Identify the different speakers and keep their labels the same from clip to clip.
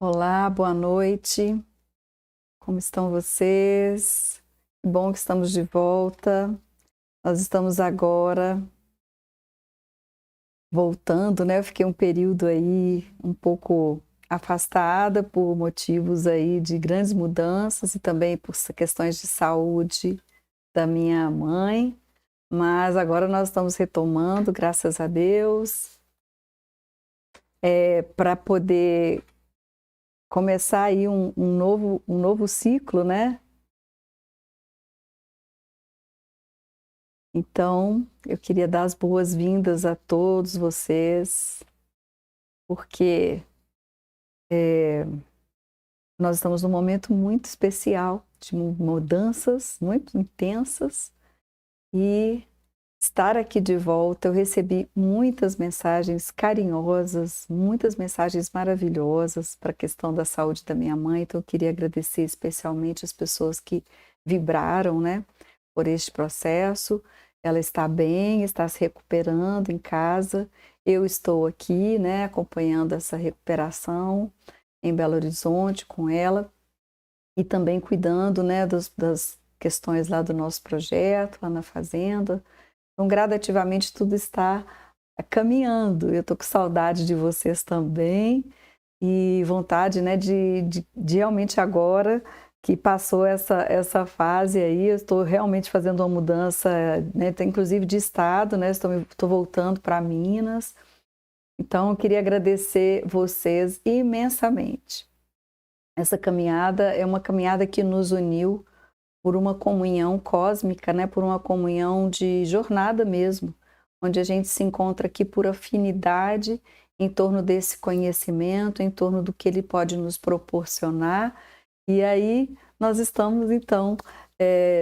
Speaker 1: Olá, boa noite. Como estão vocês? Que bom que estamos de volta. Nós estamos agora voltando, né? Eu fiquei um período aí um pouco afastada por motivos aí de grandes mudanças e também por questões de saúde da minha mãe, mas agora nós estamos retomando, graças a Deus, para poder começar aí um novo ciclo, né? Então, eu queria dar as boas-vindas a todos vocês, porque nós estamos num momento muito especial, de mudanças muito intensas, e estar aqui de volta, eu recebi muitas mensagens carinhosas, muitas mensagens maravilhosas para a questão da saúde da minha mãe, então eu queria agradecer especialmente as pessoas que vibraram, né, por este processo. Ela está bem, está se recuperando em casa. Eu estou aqui, né, acompanhando essa recuperação em Belo Horizonte com ela e também cuidando, né, das questões lá do nosso projeto, lá na fazenda. Então, gradativamente, tudo está caminhando. Eu estou com saudade de vocês também e vontade, né, de realmente agora que passou essa fase aí, eu estou realmente fazendo uma mudança, né, inclusive de estado, né, estou voltando para Minas. Então, eu queria agradecer vocês imensamente. Essa caminhada é uma caminhada que nos uniu por uma comunhão cósmica, né, por uma comunhão de jornada mesmo, onde a gente se encontra aqui por afinidade em torno desse conhecimento, em torno do que ele pode nos proporcionar. E aí nós estamos então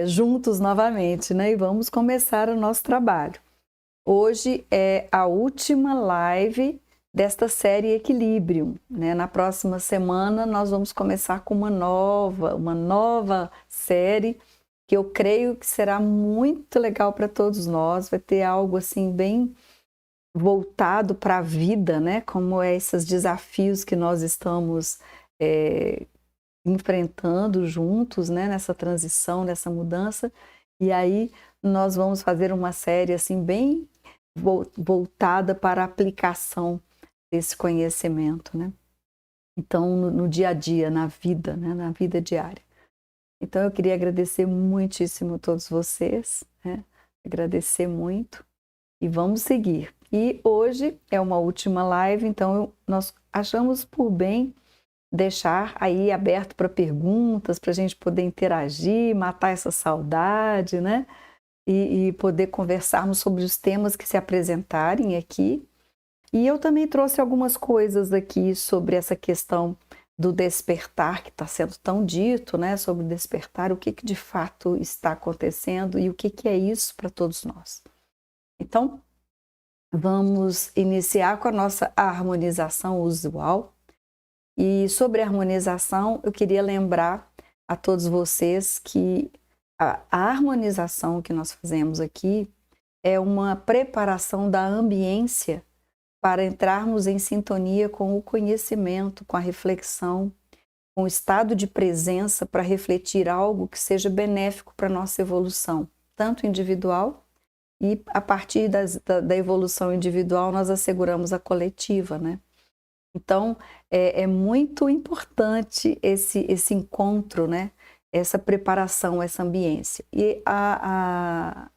Speaker 1: juntos novamente, né? E vamos começar o nosso trabalho. Hoje é a última live desta série Equilibrium, né? Na próxima semana nós vamos começar com uma nova série que eu creio que será muito legal para todos nós. Vai ter algo assim bem voltado para a vida, né? Como é esses desafios que nós estamos enfrentando juntos, né? Nessa transição, nessa mudança. E aí nós vamos fazer uma série assim bem voltada para a aplicação desse conhecimento, né? Então, no dia a dia, na vida, né? Na vida diária. Então, eu queria agradecer muitíssimo a todos vocês, né? Agradecer muito e vamos seguir. E hoje é uma última live, então nós achamos por bem deixar aí aberto para perguntas, para a gente poder interagir, matar essa saudade, né? E poder conversarmos sobre os temas que se apresentarem aqui. E eu também trouxe algumas coisas aqui sobre essa questão do despertar que está sendo tão dito, né? Sobre o despertar, o que de fato está acontecendo e o que é isso para todos nós. Então, vamos iniciar com a nossa harmonização usual. E sobre a harmonização, eu queria lembrar a todos vocês que a harmonização que nós fazemos aqui é uma preparação da ambiência para entrarmos em sintonia com o conhecimento, com a reflexão, com o estado de presença para refletir algo que seja benéfico para a nossa evolução, tanto individual e a partir da evolução individual nós asseguramos a coletiva, né? Então, é muito importante esse encontro, né? Essa preparação, essa ambiência. E a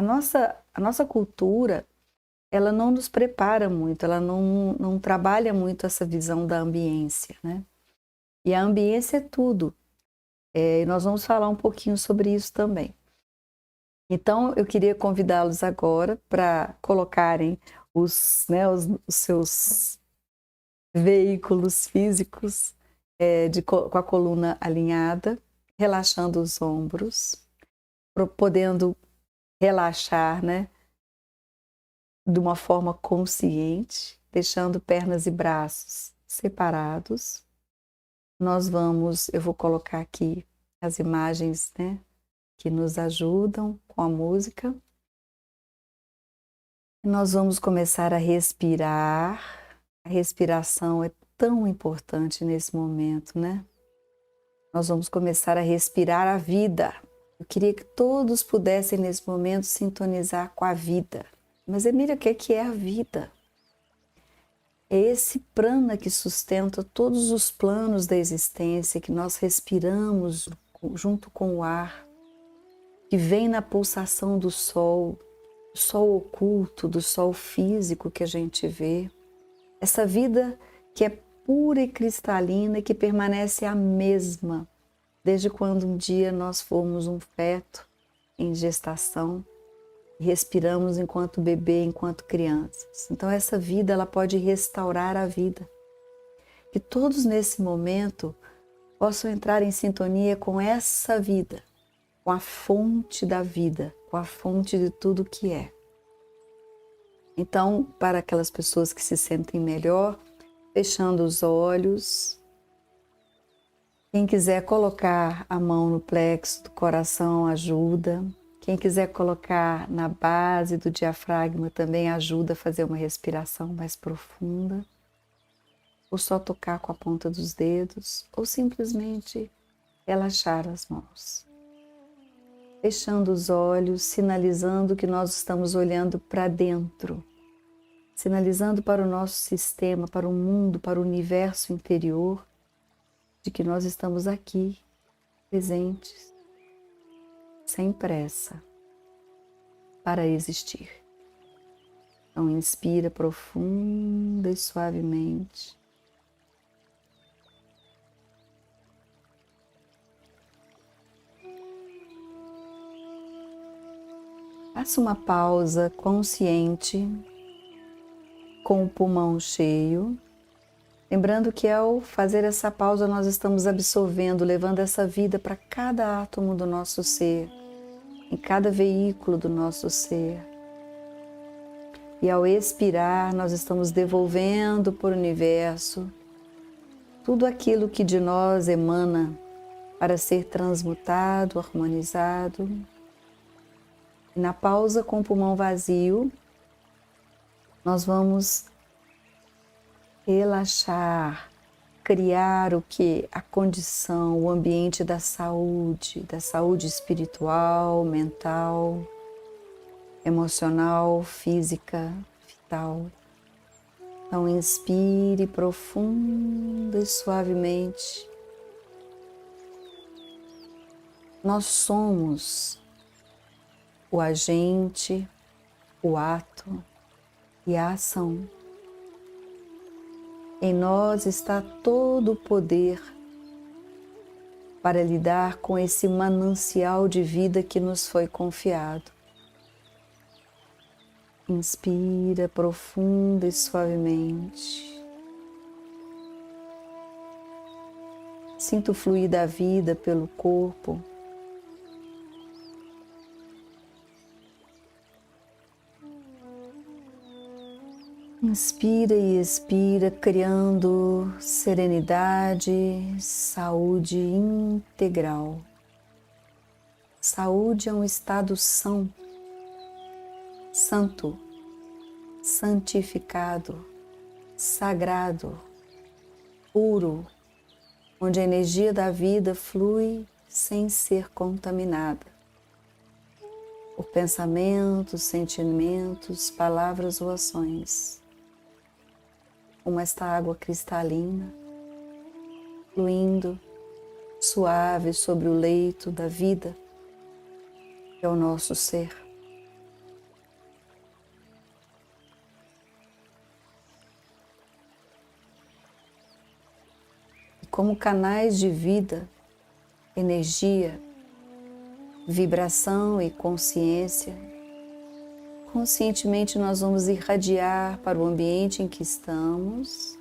Speaker 1: nossa cultura, ela não nos prepara muito, ela não trabalha muito essa visão da ambiência, né? E a ambiência é tudo. E nós vamos falar um pouquinho sobre isso também. Então, eu queria convidá-los agora para colocarem os seus veículos físicos com a coluna alinhada, relaxando os ombros, podendo relaxar, né, de uma forma consciente, deixando pernas e braços separados. Eu vou colocar aqui as imagens, né, que nos ajudam com a música. Nós vamos começar a respirar. A respiração é tão importante nesse momento, né? Nós vamos começar a respirar a vida. Eu queria que todos pudessem nesse momento sintonizar com a vida. Mas Emília, o que é a vida? É esse prana que sustenta todos os planos da existência, que nós respiramos junto com o ar, que vem na pulsação do sol oculto, do sol físico que a gente vê. Essa vida que é pura e cristalina e que permanece a mesma desde quando um dia nós fomos um feto em gestação e respiramos enquanto bebê, enquanto crianças. Então essa vida ela pode restaurar a vida. Que todos nesse momento possam entrar em sintonia com essa vida, com a fonte da vida, com a fonte de tudo que é. Então, para aquelas pessoas que se sentem melhor, fechando os olhos, quem quiser colocar a mão no plexo do coração ajuda. Quem quiser colocar na base do diafragma também ajuda a fazer uma respiração mais profunda. Ou só tocar com a ponta dos dedos, ou simplesmente relaxar as mãos. Fechando os olhos, sinalizando que nós estamos olhando para dentro, sinalizando para o nosso sistema, para o mundo, para o universo interior, de que nós estamos aqui, presentes, sem pressa, para existir. Então, inspira profunda e suavemente. Faça uma pausa consciente, com o pulmão cheio. Lembrando que ao fazer essa pausa nós estamos absorvendo, levando essa vida para cada átomo do nosso ser, em cada veículo do nosso ser. E ao expirar nós estamos devolvendo para o universo tudo aquilo que de nós emana para ser transmutado, harmonizado. E na pausa com o pulmão vazio, nós vamos relaxar, criar o que? A condição, o ambiente da saúde espiritual, mental, emocional, física, vital. Então inspire profunda e suavemente. Nós somos o agente, o ato e a ação. Em nós está todo o poder para lidar com esse manancial de vida que nos foi confiado. Inspira profunda e suavemente. Sinta o fluir da vida pelo corpo. Inspira e expira, criando serenidade, saúde integral. Saúde é um estado são, santo, santificado, sagrado, puro, onde a energia da vida flui sem ser contaminada por pensamentos, sentimentos, palavras ou ações. Como esta água cristalina, fluindo suave sobre o leito da vida, que é o nosso ser. E como canais de vida, energia, vibração e consciência, conscientemente nós vamos irradiar para o ambiente em que estamos.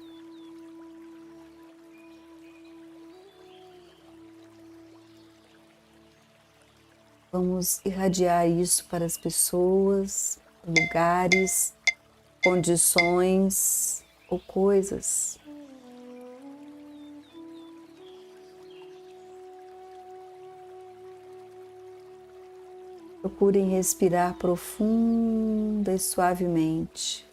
Speaker 1: Vamos irradiar isso para as pessoas, lugares, condições ou coisas. Procurem respirar profunda e suavemente.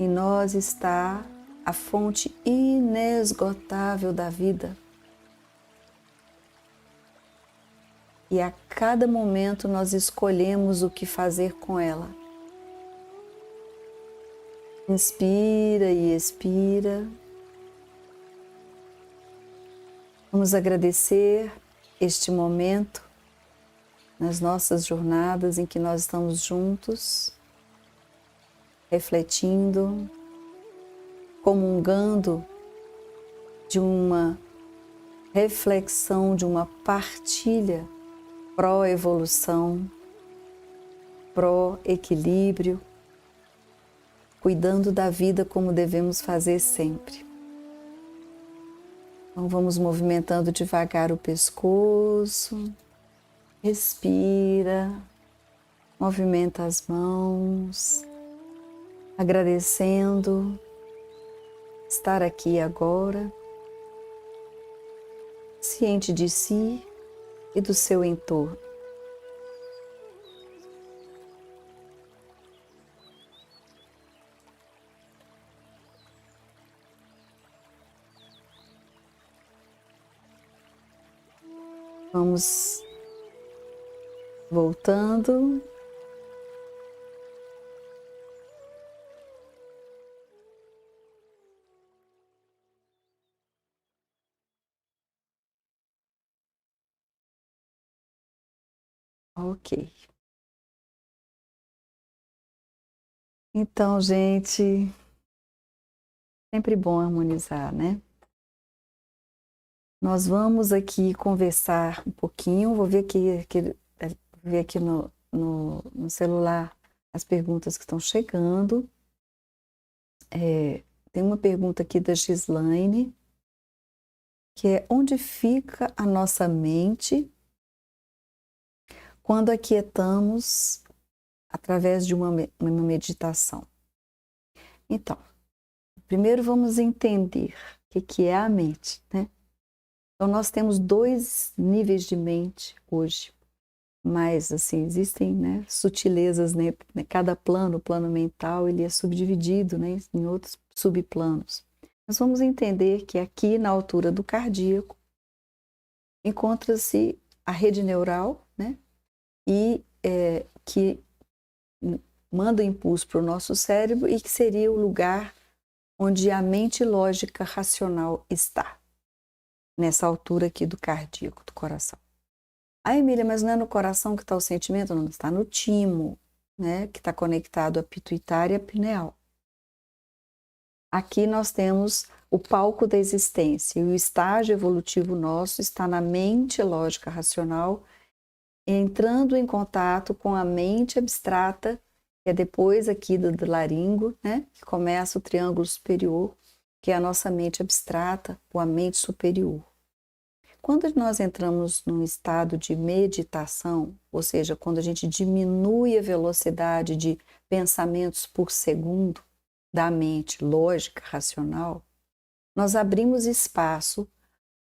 Speaker 1: Em nós está a fonte inesgotável da vida. E a cada momento nós escolhemos o que fazer com ela. Inspira e expira. Vamos agradecer este momento nas nossas jornadas em que nós estamos juntos, refletindo, comungando de uma reflexão, de uma partilha pró-evolução, pró-equilíbrio, cuidando da vida como devemos fazer sempre. Então vamos movimentando devagar o pescoço, respira, movimenta as mãos, agradecendo estar aqui agora, ciente de si e do seu entorno. Vamos voltando. Ok. Então, gente, sempre bom harmonizar, né? Nós vamos aqui conversar um pouquinho, vou ver aqui no celular as perguntas que estão chegando. Tem uma pergunta aqui da Gislaine, que é: onde fica a nossa mente quando aquietamos através de uma meditação? Então, primeiro vamos entender o que é a mente, né? Então, nós temos 2 níveis de mente hoje, mas assim, existem, né, sutilezas, né? Cada plano, o plano mental, ele é subdividido, né, em outros subplanos. Nós vamos entender que aqui na altura do cardíaco encontra-se a rede neural, né, e que manda impulso para o nosso cérebro e que seria o lugar onde a mente lógica racional está, nessa altura aqui do cardíaco, do coração. Ah, Emília, mas não é no coração que está o sentimento? Não, está no timo, né, que está conectado à pituitária e à pineal. Aqui nós temos o palco da existência, e o estágio evolutivo nosso está na mente lógica racional, entrando em contato com a mente abstrata, que é depois aqui do laringo, né, que começa o triângulo superior, que é a nossa mente abstrata, ou a mente superior. Quando nós entramos num estado de meditação, ou seja, quando a gente diminui a velocidade de pensamentos por segundo da mente lógica, racional, nós abrimos espaço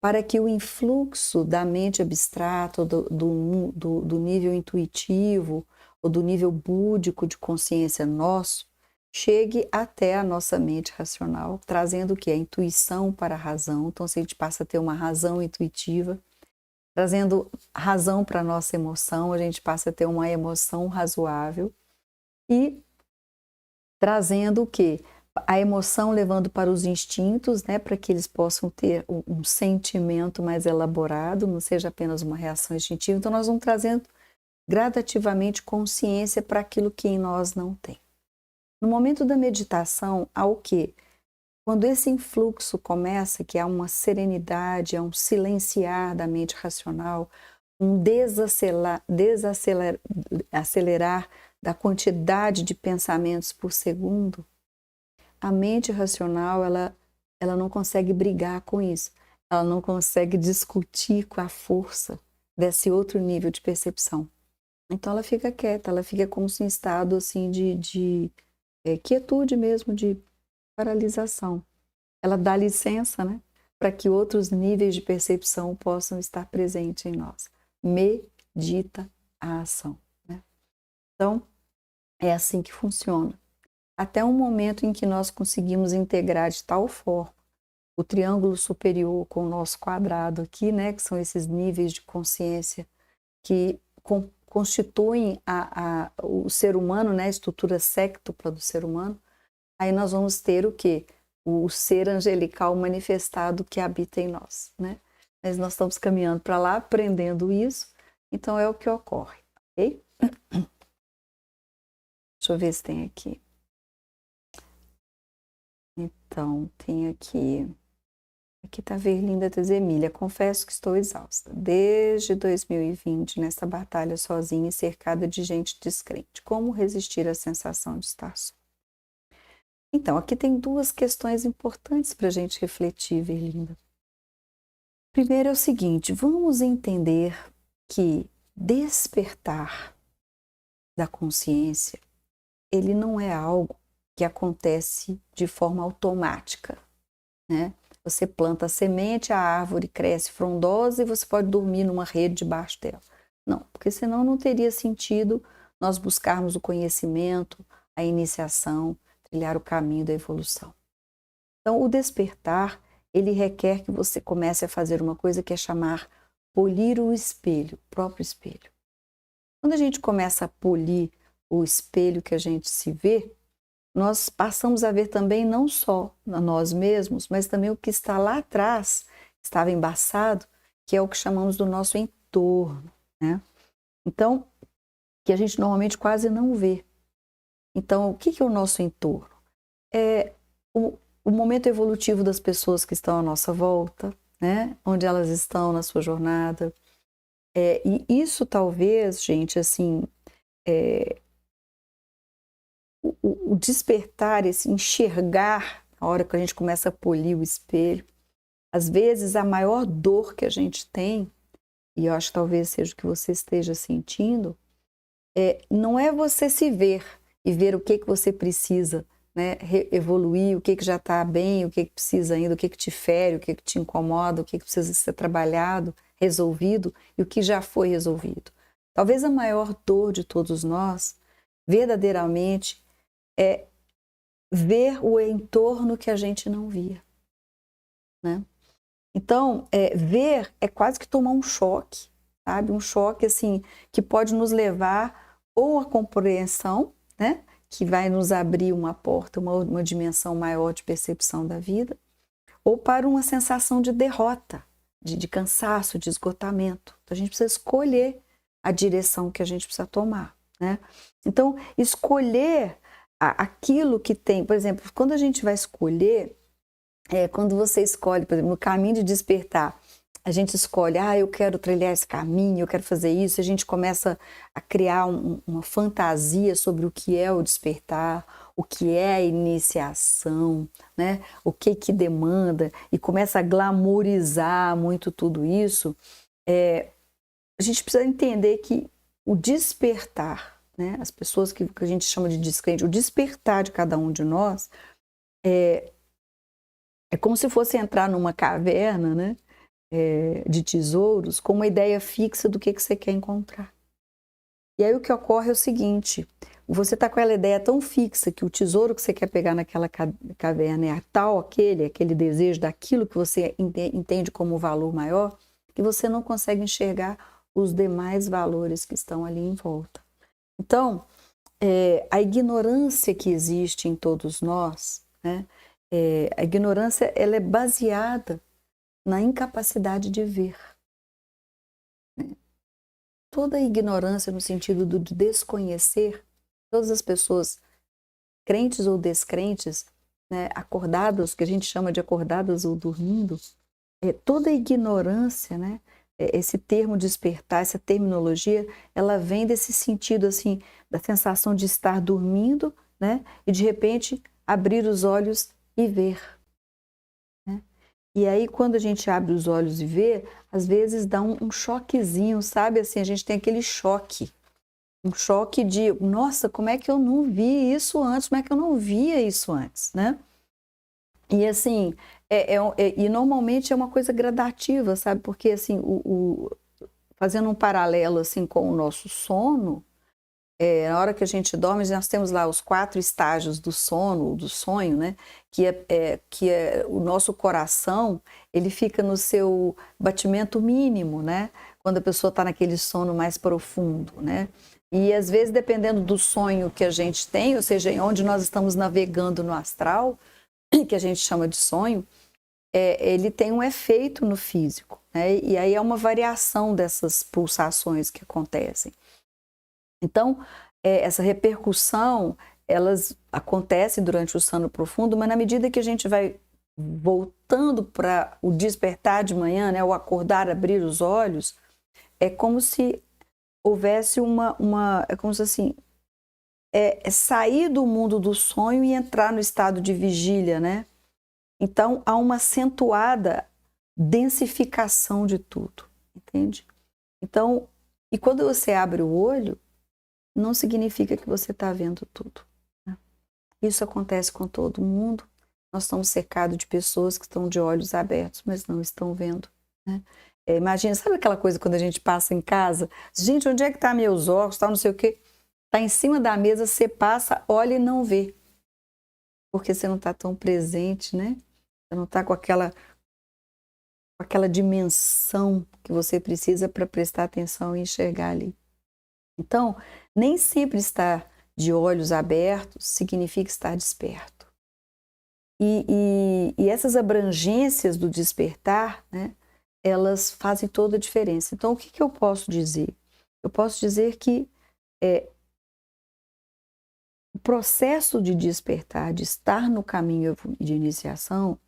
Speaker 1: para que o influxo da mente abstrata, do nível intuitivo, ou do nível búdico de consciência nosso, chegue até a nossa mente racional, trazendo o que? A intuição para a razão. Então, se a gente passa a ter uma razão intuitiva, trazendo razão para a nossa emoção, a gente passa a ter uma emoção razoável e trazendo o que? A emoção levando para os instintos, né, para que eles possam ter um sentimento mais elaborado, não seja apenas uma reação instintiva. Então, nós vamos trazendo gradativamente consciência para aquilo que em nós não tem. No momento da meditação, há o quê? Quando esse influxo começa, que há uma serenidade, há um silenciar da mente racional, um acelerar da quantidade de pensamentos por segundo, a mente racional, ela não consegue brigar com isso. Ela não consegue discutir com a força desse outro nível de percepção. Então ela fica quieta, ela fica como se em estado assim de quietude mesmo, de paralisação. Ela dá licença, né, para que outros níveis de percepção possam estar presentes em nós. Medita a ação, né? Então, é assim que funciona. até um momento em que nós conseguimos integrar de tal forma o triângulo superior com o nosso quadrado aqui, né, que são esses níveis de consciência que constituem o ser humano, né, a estrutura sextupla do ser humano. Aí nós vamos ter o quê? O ser angelical manifestado que habita em nós, né? Mas nós estamos caminhando para lá, aprendendo isso, então é o que ocorre, ok? Deixa eu ver se tem aqui. Então, tem aqui. Aqui está Verlinda Tezemília. Confesso que estou exausta. Desde 2020, nessa batalha sozinha e cercada de gente descrente. Como resistir à sensação de estar só? Então, aqui tem duas questões importantes para a gente refletir, Verlinda. Primeiro é o seguinte, vamos entender que despertar da consciência, ele não é algo que acontece de forma automática, né? Você planta a semente, a árvore cresce frondosa e você pode dormir numa rede debaixo dela. Não, porque senão não teria sentido nós buscarmos o conhecimento, a iniciação, trilhar o caminho da evolução. Então, o despertar, ele requer que você comece a fazer uma coisa que é chamar polir o espelho, o próprio espelho. Quando a gente começa a polir o espelho que a gente se vê, nós passamos a ver também não só a nós mesmos, mas também o que está lá atrás, estava embaçado, que é o que chamamos do nosso entorno, né? Então, que a gente normalmente quase não vê. Então, o que é o nosso entorno? É o momento evolutivo das pessoas que estão à nossa volta, né? Onde elas estão na sua jornada. E isso talvez, gente, assim, o despertar, esse enxergar, a hora que a gente começa a polir o espelho, às vezes a maior dor que a gente tem, e eu acho que talvez seja o que você esteja sentindo, não é você se ver e ver o que você precisa, né, evoluir, o que já está bem, o que precisa ainda, o que te fere, o que te incomoda, o que precisa ser trabalhado, resolvido e o que já foi resolvido. Talvez a maior dor de todos nós, verdadeiramente, é ver o entorno que a gente não via, né? Então, ver é quase que tomar um choque, sabe? Um choque, assim, que pode nos levar ou à compreensão, né? Que vai nos abrir uma porta, uma dimensão maior de percepção da vida, ou para uma sensação de derrota, de cansaço, de esgotamento. Então, a gente precisa escolher a direção que a gente precisa tomar, né? Então, escolher aquilo que tem, por exemplo, quando a gente vai escolher, quando você escolhe, por exemplo, no caminho de despertar, a gente escolhe, eu quero trilhar esse caminho, eu quero fazer isso, a gente começa a criar uma fantasia sobre o que é o despertar, o que é a iniciação, né? O que demanda, e começa a glamourizar muito tudo isso. A gente precisa entender que o despertar, né? As pessoas que a gente chama de descrente, o despertar de cada um de nós é como se fosse entrar numa caverna, né? De tesouros, com uma ideia fixa do que você quer encontrar. E aí o que ocorre é o seguinte, você está com aquela ideia tão fixa que o tesouro que você quer pegar naquela caverna é tal, aquele desejo daquilo que você entende como valor maior, que você não consegue enxergar os demais valores que estão ali em volta. Então, a ignorância que existe em todos nós, né? A ignorância, ela é baseada na incapacidade de ver. Toda a ignorância no sentido do desconhecer, todas as pessoas, crentes ou descrentes, né, acordadas, que a gente chama de acordadas ou dormindo, toda a ignorância, né, esse termo despertar, essa terminologia, ela vem desse sentido assim, da sensação de estar dormindo, né, e de repente abrir os olhos e ver. E aí, quando a gente abre os olhos e vê, às vezes dá um choquezinho, sabe? Assim, a gente tem aquele choque. Um choque de, nossa, como é que eu não vi isso antes? Como é que eu não via isso antes, né? E assim, e normalmente é uma coisa gradativa, sabe? Porque assim, fazendo um paralelo assim com o nosso sono, Na hora que a gente dorme, nós temos lá os 4 estágios do sono, do sonho, né? Que é o nosso coração, ele fica no seu batimento mínimo, né? Quando a pessoa está naquele sono mais profundo, né? E às vezes, dependendo do sonho que a gente tem, ou seja, onde nós estamos navegando no astral, que a gente chama de sonho, ele tem um efeito no físico, né? E aí é uma variação dessas pulsações que acontecem. Então, essa repercussão, elas acontecem durante o sono profundo, mas na medida que a gente vai voltando para o despertar de manhã, né, o acordar, abrir os olhos, é como se houvesse é como se assim, sair do mundo do sonho e entrar no estado de vigília, né? Então, há uma acentuada densificação de tudo, entende? Então, e quando você abre o olho, não significa que você está vendo tudo, né? Isso acontece com todo mundo. Nós estamos cercados de pessoas que estão de olhos abertos, mas não estão vendo, né? Imagina, sabe aquela coisa quando a gente passa em casa? Gente, onde é que tá meus óculos? Tá não sei o quê. Tá em cima da mesa, você passa, olha e não vê. Porque você não está tão presente, né? Você não está com aquela dimensão que você precisa para prestar atenção e enxergar ali. Então, nem sempre estar de olhos abertos significa estar desperto. E essas abrangências do despertar, né, elas fazem toda a diferença. Então, o que eu posso dizer? Eu posso dizer que o processo de despertar, de estar no caminho de iniciação,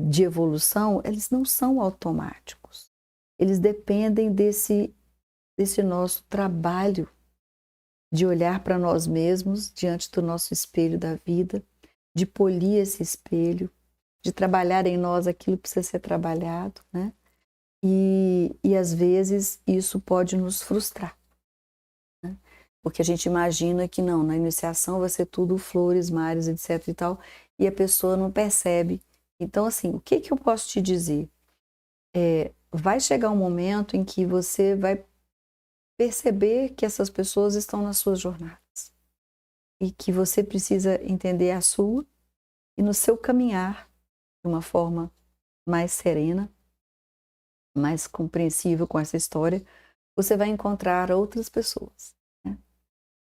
Speaker 1: de evolução, eles não são automáticos. Eles dependem desse nosso trabalho de olhar para nós mesmos diante do nosso espelho da vida, de polir esse espelho, de trabalhar em nós aquilo que precisa ser trabalhado, né? E às vezes isso pode nos frustrar, né? Porque a gente imagina que não, na iniciação vai ser tudo flores, mares, etc e tal, e a pessoa não percebe. Então, assim, o que eu posso te dizer? Vai chegar um momento em que você vai perceber que essas pessoas estão nas suas jornadas e que você precisa entender a sua e no seu caminhar de uma forma mais serena, mais compreensível com essa história, você vai encontrar outras pessoas, né?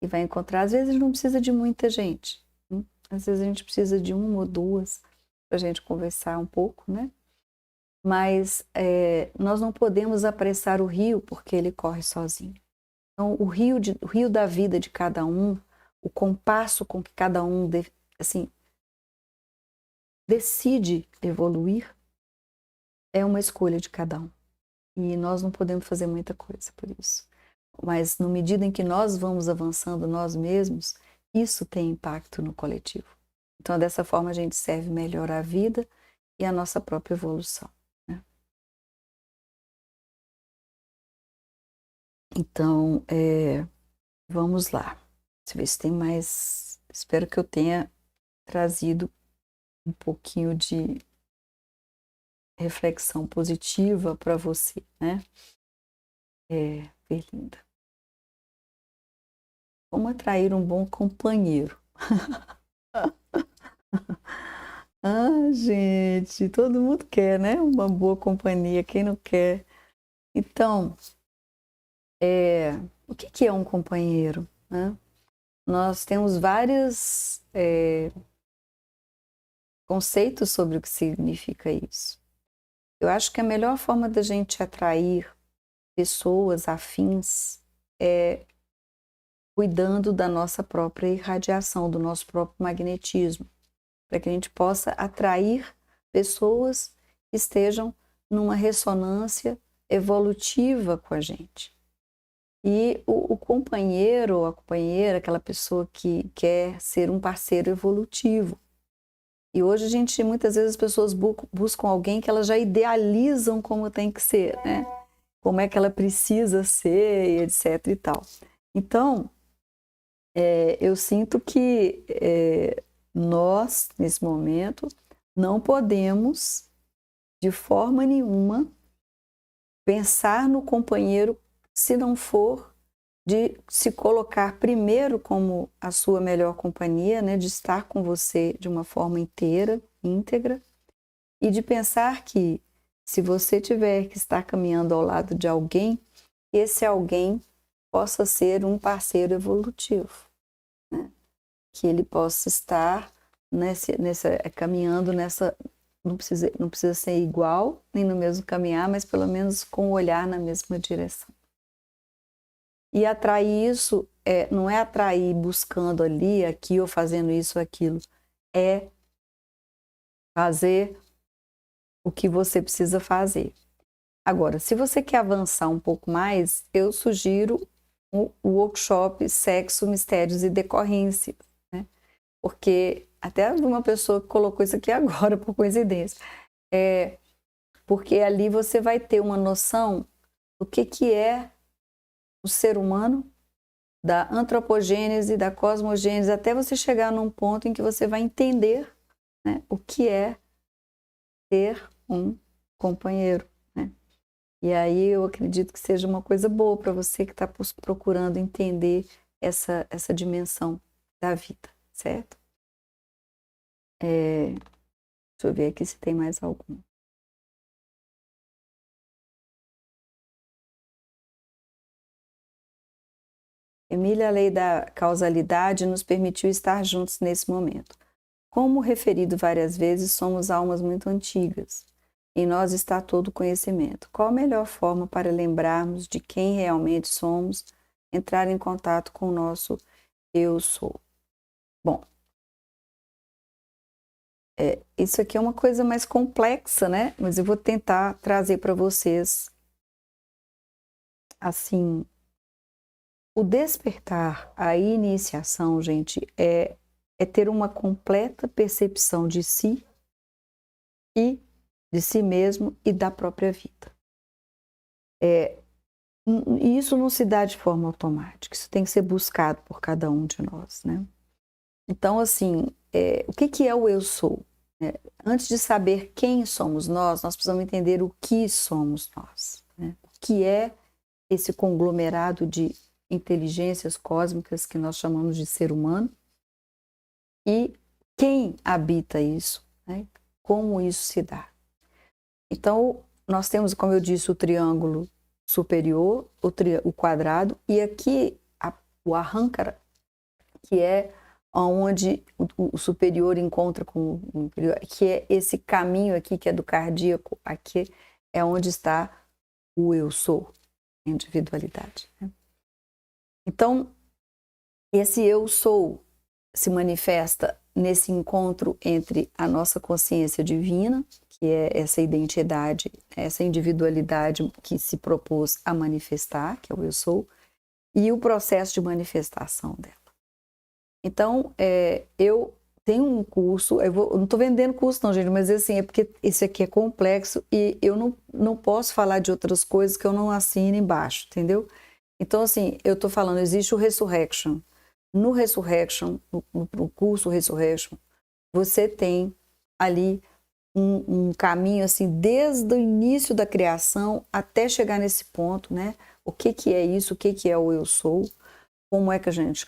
Speaker 1: E vai encontrar, às vezes não precisa de muita gente, né? Às vezes a gente precisa de uma ou duas para a gente conversar um pouco, né? Mas nós não podemos apressar o rio porque ele corre sozinho. Então, o rio da vida de cada um, o compasso com que cada um assim, decide evoluir, é uma escolha de cada um. E nós não podemos fazer muita coisa por isso. Mas, na medida em que nós vamos avançando nós mesmos, isso tem impacto no coletivo. Então, dessa forma, a gente serve melhor a vida e a nossa própria evolução, né? Então, vamos lá. Deixa eu ver se tem mais. Espero que eu tenha trazido um pouquinho de reflexão positiva para você, né? Berlinda. Como atrair um bom companheiro? Ah, gente, todo mundo quer, né? Uma boa companhia, quem não quer? Então, o que é um companheiro, né? Nós temos vários conceitos sobre o que significa isso. Eu acho que a melhor forma da gente atrair pessoas afins é cuidando da nossa própria irradiação, do nosso próprio magnetismo, para que a gente possa atrair pessoas que estejam numa ressonância evolutiva com a gente. E o companheiro ou a companheira, aquela pessoa que quer ser um parceiro evolutivo. E hoje muitas vezes as pessoas buscam alguém que elas já idealizam como tem que ser, né? Como é que ela precisa ser, etc e tal. Então, eu sinto que nós, nesse momento, não podemos, de forma nenhuma, pensar no companheiro se não for de se colocar primeiro como a sua melhor companhia, né, de estar com você de uma forma inteira, íntegra, e de pensar que se você tiver que estar caminhando ao lado de alguém, esse alguém possa ser um parceiro evolutivo, né? Que ele possa estar caminhando nessa, não precisa ser igual, nem no mesmo caminhar, mas pelo menos com o olhar na mesma direção. E atrair isso, não é atrair buscando ali, aqui, ou fazendo isso ou aquilo, é fazer o que você precisa fazer. Agora, se você quer avançar um pouco mais, eu sugiro o workshop Sexo, Mistérios e Decorrências, né? Porque até uma pessoa que colocou isso aqui agora, por coincidência, porque ali você vai ter uma noção do que é o ser humano, da antropogênese, da cosmogênese, até você chegar num ponto em que você vai entender, né, o que é ter um companheiro, né? E aí eu acredito que seja uma coisa boa para você que está procurando entender essa dimensão da vida, certo? Deixa eu ver aqui se tem mais algum. Emília, a lei da causalidade nos permitiu estar juntos nesse momento. Como referido várias vezes, somos almas muito antigas. Em nós está todo o conhecimento. Qual a melhor forma para lembrarmos de quem realmente somos, entrar em contato com o nosso eu sou? Bom, isso aqui é uma coisa mais complexa, né? Mas eu vou tentar trazer para vocês, assim, o despertar, a iniciação, gente, é ter uma completa percepção de si e de si mesmo e da própria vida. E isso não se dá de forma automática, isso tem que ser buscado por cada um de nós, né? Então, assim, o que é o eu sou? Antes de saber quem somos nós precisamos entender o que somos nós, né? O que é esse conglomerado de inteligências cósmicas que nós chamamos de ser humano e quem habita isso, né? Como isso se dá. Então, nós temos, como eu disse, o triângulo superior, o quadrado, e aqui o arrancara, que é onde o superior encontra com o inferior, que é esse caminho aqui, que é do cardíaco, aqui é onde está o eu sou, a individualidade, né? Então, esse eu sou se manifesta nesse encontro entre a nossa consciência divina, que é essa identidade, essa individualidade que se propôs a manifestar, que é o eu sou, e o processo de manifestação dela. Então, eu tenho um curso, eu não estou vendendo curso não, gente, mas assim, é porque isso aqui é complexo e eu não posso falar de outras coisas que eu não assino embaixo, entendeu? Então, assim, eu estou falando, existe o Resurrection. No Resurrection, no curso Resurrection, você tem ali um caminho, assim, desde o início da criação até chegar nesse ponto, né? O que é isso, o que é o eu sou, como é que a gente...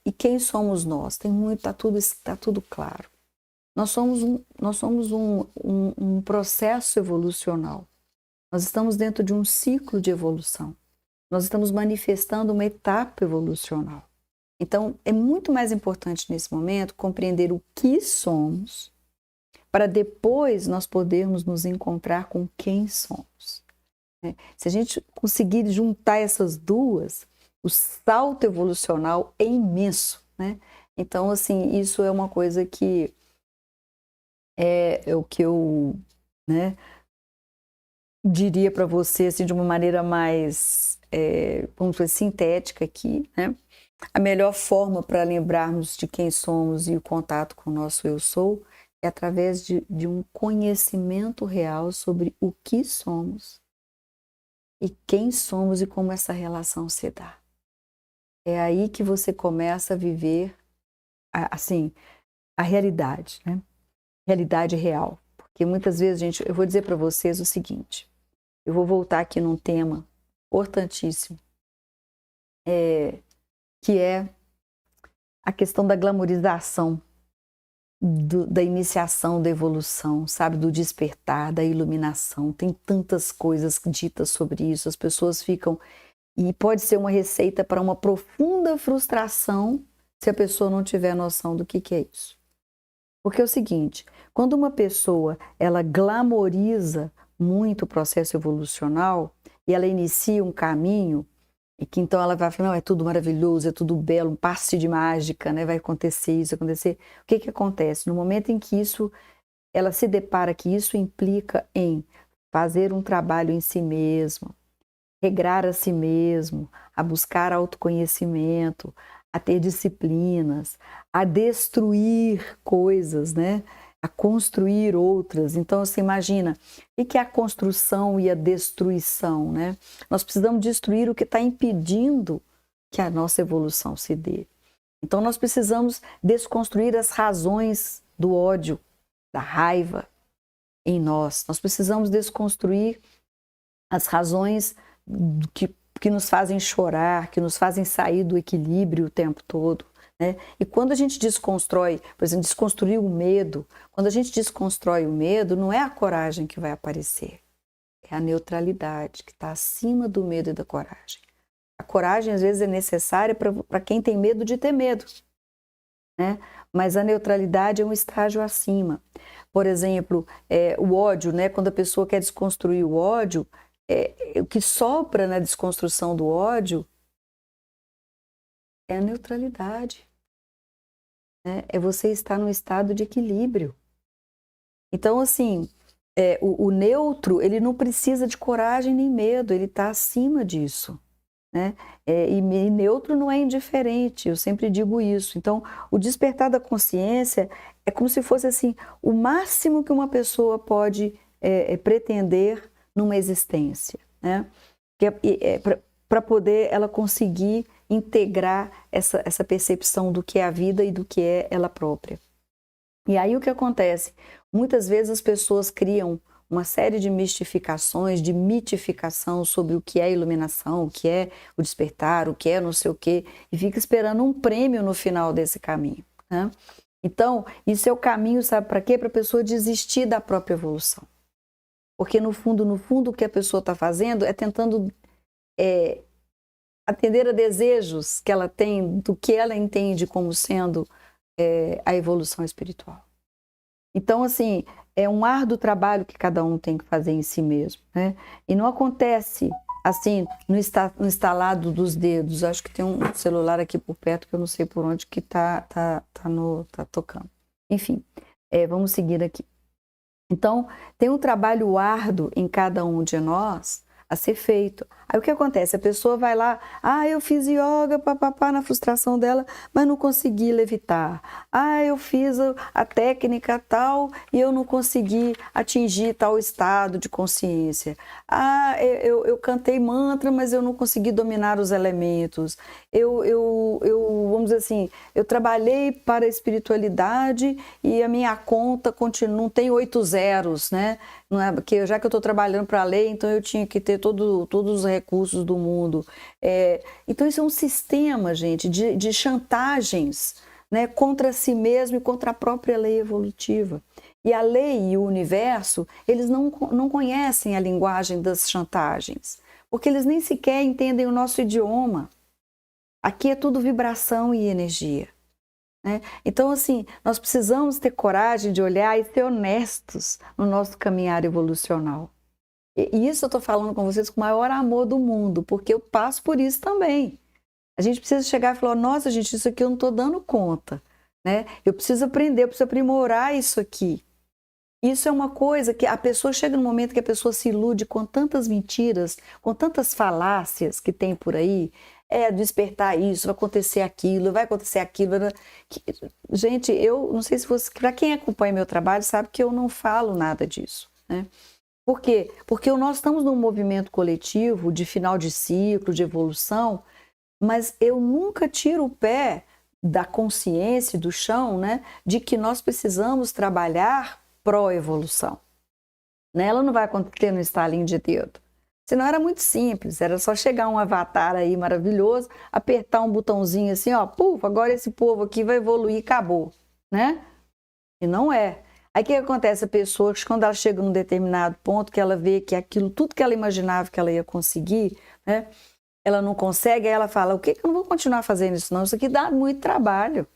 Speaker 1: E quem somos nós? Tem muito, tá tudo claro. Nós somos um processo evolucional. Nós estamos dentro de um ciclo de evolução. Nós estamos manifestando uma etapa evolucional. Então, é muito mais importante nesse momento compreender o que somos, para depois nós podermos nos encontrar com quem somos, né? Se a gente conseguir juntar essas duas, o salto evolucional é imenso, né? Então, assim, isso é uma coisa que é o que eu, né, diria para você, assim, de uma maneira mais, vamos dizer, sintética aqui, né? A melhor forma para lembrarmos de quem somos e o contato com o nosso eu sou é através de um conhecimento real sobre o que somos e quem somos e como essa relação se dá. É aí que você começa a viver, assim, a realidade, né? Realidade real. Porque muitas vezes, gente, eu vou dizer para vocês o seguinte, eu vou voltar aqui num tema importantíssimo. que é a questão da glamorização, da iniciação, da evolução, sabe? Do despertar, da iluminação. Tem tantas coisas ditas sobre isso, as pessoas ficam... E pode ser uma receita para uma profunda frustração se a pessoa não tiver noção do que é isso. Porque é o seguinte, quando uma pessoa ela glamoriza muito o processo evolucional e ela inicia um caminho, e que então ela vai falar, não, é tudo maravilhoso, é tudo belo, um passe de mágica, né? Vai acontecer isso, acontecer. O que acontece? No momento em que ela se depara que isso implica em fazer um trabalho em si mesmo, regrar a si mesmo, a buscar autoconhecimento, a ter disciplinas, a destruir coisas, né? A construir outras. Então, você imagina, o que é a construção e a destruição, né? Nós precisamos destruir o que está impedindo que a nossa evolução se dê. Então, nós precisamos desconstruir as razões do ódio, da raiva em nós. Nós precisamos desconstruir as razões que nos fazem chorar, que nos fazem sair do equilíbrio o tempo todo. Né? E quando a gente desconstrói, por exemplo, desconstruir o medo, quando a gente desconstrói o medo, não é a coragem que vai aparecer, é a neutralidade que está acima do medo e da coragem. A coragem às vezes é necessária para quem tem medo de ter medo, né? Mas a neutralidade é um estágio acima. Por exemplo, o ódio, né? Quando a pessoa quer desconstruir o ódio, o que sopra na desconstrução do ódio é a neutralidade. É você estar num estado de equilíbrio. Então, assim, o neutro, ele não precisa de coragem nem medo, ele está acima disso. Né? E neutro não é indiferente, eu sempre digo isso. Então, o despertar da consciência é como se fosse assim, o máximo que uma pessoa pode pretender numa existência. Né? Para poder ela conseguir integrar essa percepção do que é a vida e do que é ela própria. E aí o que acontece? Muitas vezes as pessoas criam uma série de mistificações, de mitificação sobre o que é iluminação, o que é o despertar, o que é não sei o quê, e fica esperando um prêmio no final desse caminho. Né? Então, isso é o caminho, sabe para quê? Para a pessoa desistir da própria evolução. Porque no fundo, o que a pessoa está fazendo é tentando atender a desejos que ela tem do que ela entende como sendo a evolução espiritual. Então, assim, é um árduo trabalho que cada um tem que fazer em si mesmo, né? E não acontece assim, no instalado dos dedos. Acho que tem um celular aqui por perto que eu não sei por onde que tá tocando. Enfim, vamos seguir aqui. Então, tem um trabalho árduo em cada um de nós a ser feito. Aí o que acontece? A pessoa vai lá, eu fiz yoga, papapá, na frustração dela, mas não consegui levitar. Eu fiz a técnica tal e eu não consegui atingir tal estado de consciência. Eu cantei mantra, mas eu não consegui dominar os elementos. Vamos dizer assim, eu trabalhei para a espiritualidade e a minha conta não tem 8 zeros, né? Não é, porque já que eu estou trabalhando para a lei, então eu tinha que ter todos os recursos do mundo. Então isso é um sistema, gente, de chantagens, né, contra si mesmo e contra a própria lei evolutiva. E a lei e o universo, eles não conhecem a linguagem das chantagens, porque eles nem sequer entendem o nosso idioma. Aqui é tudo vibração e energia. Né? Então, assim, nós precisamos ter coragem de olhar e ser honestos no nosso caminhar evolucional. E isso eu estou falando com vocês com o maior amor do mundo, porque eu passo por isso também. A gente precisa chegar e falar, nossa, gente, isso aqui eu não estou dando conta. Né? Eu preciso aprender, eu preciso aprimorar isso aqui. Isso é uma coisa que a pessoa chega no momento que a pessoa se ilude com tantas mentiras, com tantas falácias que tem por aí, despertar isso, vai acontecer aquilo, vai acontecer aquilo. Gente, eu não sei se você, para quem acompanha meu trabalho, sabe que eu não falo nada disso, né? Por quê? Porque nós estamos num movimento coletivo de final de ciclo, de evolução, mas eu nunca tiro o pé da consciência, do chão, né, de que nós precisamos trabalhar pró-evolução. Né? Ela não vai acontecer no estalinho de dedo. Senão era muito simples, era só chegar um avatar aí maravilhoso, apertar um botãozinho assim, ó, puf, agora esse povo aqui vai evoluir e acabou, né? E não é. Aí o que acontece? A pessoa, quando ela chega num determinado ponto, que ela vê que aquilo, tudo que ela imaginava que ela ia conseguir, né? Ela não consegue, aí ela fala, o que que eu não vou continuar fazendo isso não? Isso aqui dá muito trabalho,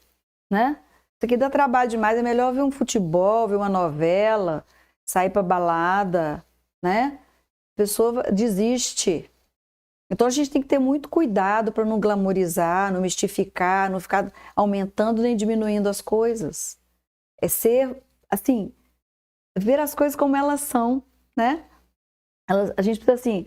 Speaker 1: né? Isso aqui dá trabalho demais, é melhor ver um futebol, ver uma novela, sair pra balada, né? A pessoa desiste. Então a gente tem que ter muito cuidado para não glamorizar, não mistificar, não ficar aumentando nem diminuindo as coisas. É ser, assim, ver as coisas como elas são, né? A gente precisa assim,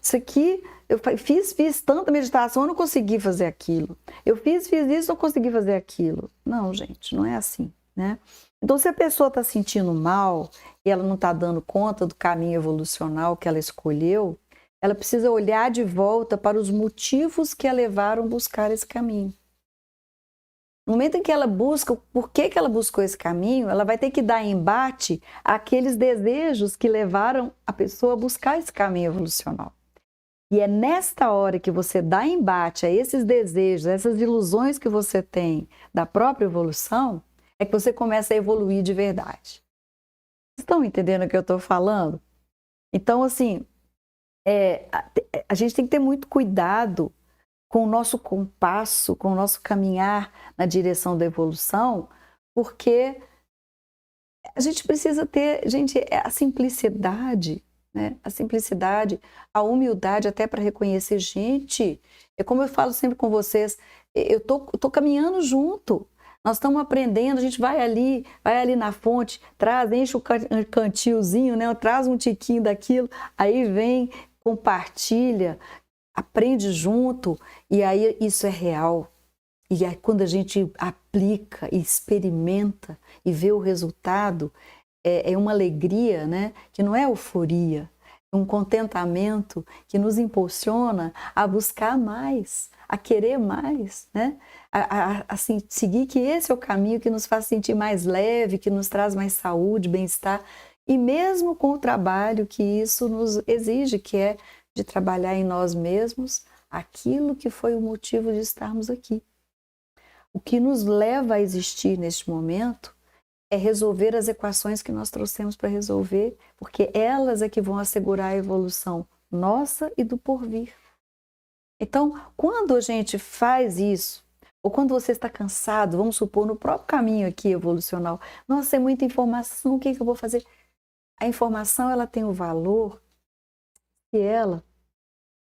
Speaker 1: isso aqui, eu fiz tanta meditação, eu não consegui fazer aquilo. Eu fiz isso, não consegui fazer aquilo. Não, gente, não é assim, né? Então, se a pessoa está sentindo mal e ela não está dando conta do caminho evolucional que ela escolheu, ela precisa olhar de volta para os motivos que a levaram a buscar esse caminho. No momento em que ela busca, por que ela buscou esse caminho, ela vai ter que dar embate àqueles desejos que levaram a pessoa a buscar esse caminho evolucional. E é nesta hora que você dá embate a esses desejos, a essas ilusões que você tem da própria evolução, é que você começa a evoluir de verdade. Vocês estão entendendo o que eu estou falando? Então, assim, a gente tem que ter muito cuidado com o nosso compasso, com o nosso caminhar na direção da evolução, porque a gente precisa ter, gente, a simplicidade, né? A simplicidade, a humildade até para reconhecer, gente, é como eu falo sempre com vocês, eu tô caminhando junto, nós estamos aprendendo, a gente vai ali na fonte, enche o cantilzinho, né? Traz um tiquinho daquilo, aí vem, compartilha, aprende junto, e aí isso é real. E aí quando a gente aplica e experimenta e vê o resultado, é uma alegria, né? Que não é euforia, é um contentamento que nos impulsiona a buscar mais, a querer mais, né? Assim, seguir que esse é o caminho que nos faz sentir mais leve, que nos traz mais saúde, bem-estar, e mesmo com o trabalho que isso nos exige, que é de trabalhar em nós mesmos aquilo que foi o motivo de estarmos aqui. O que nos leva a existir neste momento é resolver as equações que nós trouxemos para resolver, porque elas é que vão assegurar a evolução nossa e do porvir. Então, quando a gente faz isso, ou quando você está cansado, vamos supor, no próprio caminho aqui evolucional, nossa, é muita informação, o que eu vou fazer? A informação, ela tem o valor se ela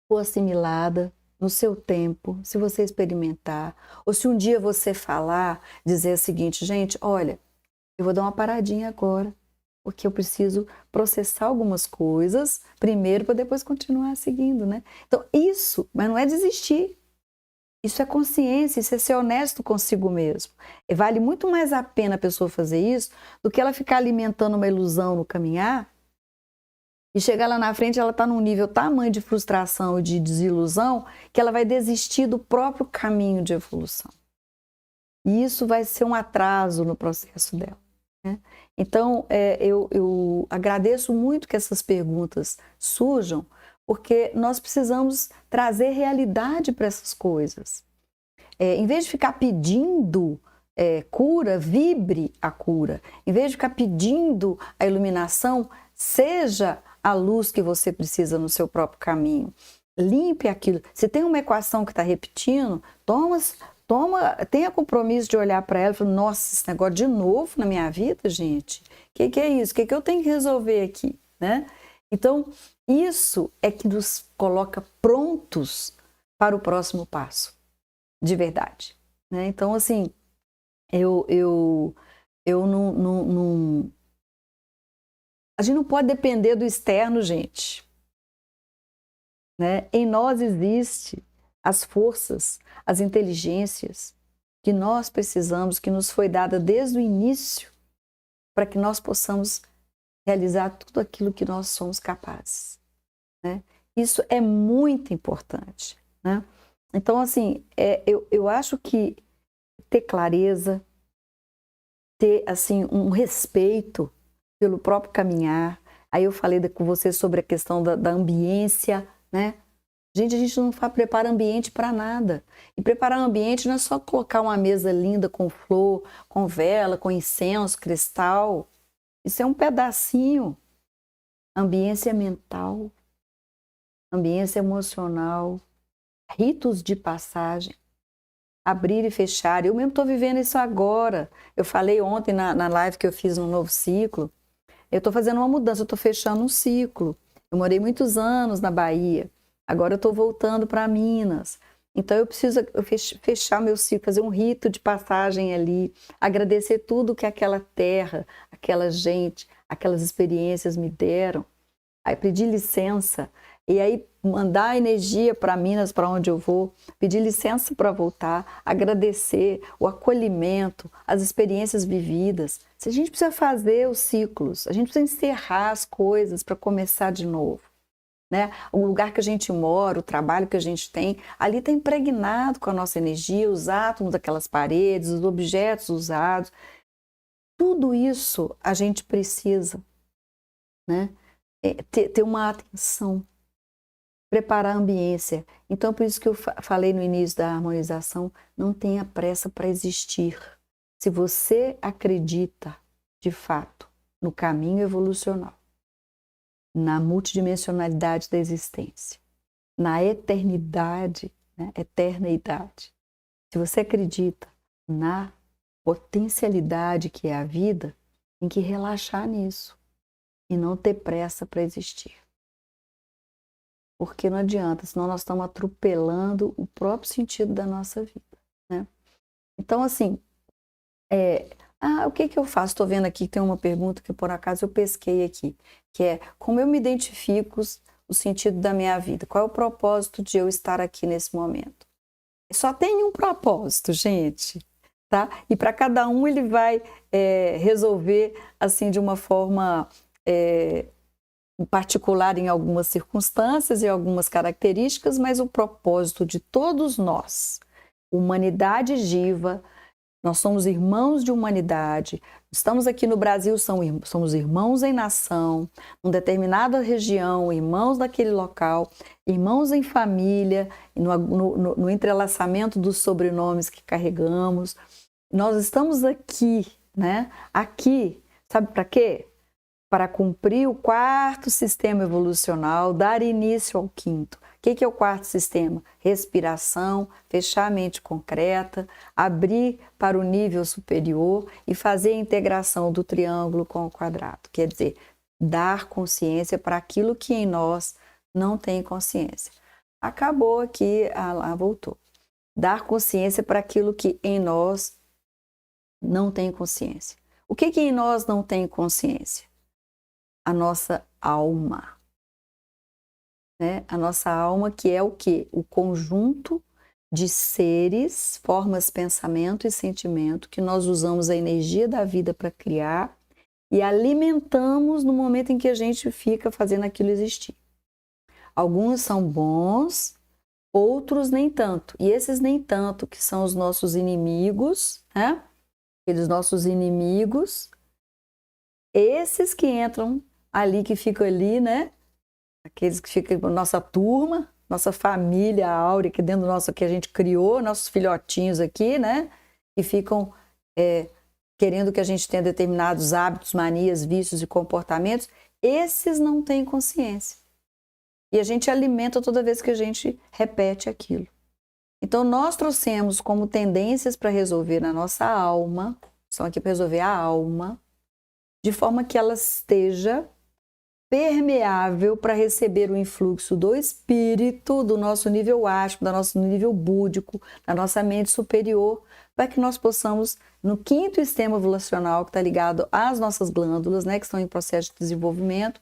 Speaker 1: for assimilada no seu tempo, se você experimentar, ou se um dia você falar, dizer o seguinte, gente, olha, eu vou dar uma paradinha agora, porque eu preciso processar algumas coisas primeiro para depois continuar seguindo, né? Então isso, mas não é desistir, isso é consciência, isso é ser honesto consigo mesmo. E vale muito mais a pena a pessoa fazer isso do que ela ficar alimentando uma ilusão no caminhar e chegar lá na frente, ela está num nível tamanho de frustração e de desilusão que ela vai desistir do próprio caminho de evolução. E isso vai ser um atraso no processo dela, né? Então, eu agradeço muito que essas perguntas surjam, porque nós precisamos trazer realidade para essas coisas. Em vez de ficar pedindo cura, vibre a cura. Em vez de ficar pedindo a iluminação, seja a luz que você precisa no seu próprio caminho. Limpe aquilo. Se tem uma equação que está repetindo, tenha compromisso de olhar para ela e falar, nossa, esse negócio de novo na minha vida, gente? O que é isso? O que eu tenho que resolver aqui? Né? Então, isso é que nos coloca prontos para o próximo passo, de verdade. Né? Então, assim, eu não... A gente não pode depender do externo, gente. Né? Em nós existe as forças, as inteligências que nós precisamos, que nos foi dada desde o início, para que nós possamos realizar tudo aquilo que nós somos capazes. Né? Isso é muito importante. Né? Então, assim, eu acho que ter clareza, ter assim um respeito pelo próprio caminhar, Aí eu falei com você sobre a questão da ambiência, né? Gente, a gente não prepara ambiente para nada. E preparar ambiente não é só colocar uma mesa linda com flor, com vela, com incenso, cristal. Isso é um pedacinho. Ambiência mental, ambiência emocional, ritos de passagem, abrir e fechar. Eu mesmo estou vivendo isso agora. Eu falei ontem na live que eu fiz no Novo Ciclo. Eu estou fazendo uma mudança, eu estou fechando um ciclo. Eu morei muitos anos na Bahia. Agora eu estou voltando para Minas. Então eu preciso fechar meu ciclo, fazer um rito de passagem ali, agradecer tudo que aquela terra, aquela gente, aquelas experiências me deram. Aí pedir licença e aí mandar energia para Minas, para onde eu vou, pedir licença para voltar, agradecer o acolhimento, as experiências vividas. Se a gente precisa fazer os ciclos, a gente precisa encerrar as coisas para começar de novo. Né? O lugar que a gente mora, o trabalho que a gente tem, ali está impregnado com a nossa energia, os átomos daquelas paredes, os objetos usados. Tudo isso a gente precisa, né? Ter uma atenção, preparar a ambiência. Então, por isso que eu falei no início da harmonização, não tenha pressa para existir. Se você acredita, de fato, no caminho evolucional, na multidimensionalidade da existência, na eternidade, né? Eterneidade. Se você acredita na potencialidade que é a vida, tem que relaxar nisso e não ter pressa para existir. Porque não adianta, senão nós estamos atropelando o próprio sentido da nossa vida, né? Então, assim, o que eu faço? Estou vendo aqui que tem uma pergunta que por acaso eu pesquei aqui, que é como eu me identifico o sentido da minha vida? Qual é o propósito de eu estar aqui nesse momento? Só tem um propósito, gente, tá? E para cada um ele vai resolver assim de uma forma particular em algumas circunstâncias e algumas características, mas o propósito de todos nós, humanidade viva, nós somos irmãos de humanidade, estamos aqui no Brasil, somos irmãos em nação, em determinada região, irmãos daquele local, irmãos em família, no entrelaçamento dos sobrenomes que carregamos. Nós estamos aqui, né? Aqui, sabe para quê? Para cumprir o quarto sistema evolucional, dar início ao quinto. O que é o quarto sistema? Respiração, fechar a mente concreta, abrir para o nível superior e fazer a integração do triângulo com o quadrado. Quer dizer, dar consciência para aquilo que em nós não tem consciência. Acabou aqui, voltou. Dar consciência para aquilo que em nós não tem consciência. O que em nós não tem consciência? A nossa alma, né? A nossa alma, que é o quê? O conjunto de seres, formas, pensamento e sentimento que nós usamos a energia da vida para criar e alimentamos no momento em que a gente fica fazendo aquilo existir. Alguns são bons, outros nem tanto. E esses nem tanto, que são os nossos inimigos, né? Aqueles nossos inimigos, esses que entram ali, que ficam ali, né? Aqueles que ficam com nossa turma, nossa família áurea, que dentro do nosso que a gente criou, nossos filhotinhos aqui, né? E ficam querendo que a gente tenha determinados hábitos, manias, vícios e comportamentos. Esses não têm consciência. E a gente alimenta toda vez que a gente repete aquilo. Então, nós trouxemos como tendências para resolver na nossa alma, estão aqui para resolver a alma, de forma que ela esteja permeável para receber o influxo do espírito, do nosso nível ático, do nosso nível búdico, da nossa mente superior, para que nós possamos, no quinto sistema evolucional, que está ligado às nossas glândulas, né, que estão em processo de desenvolvimento,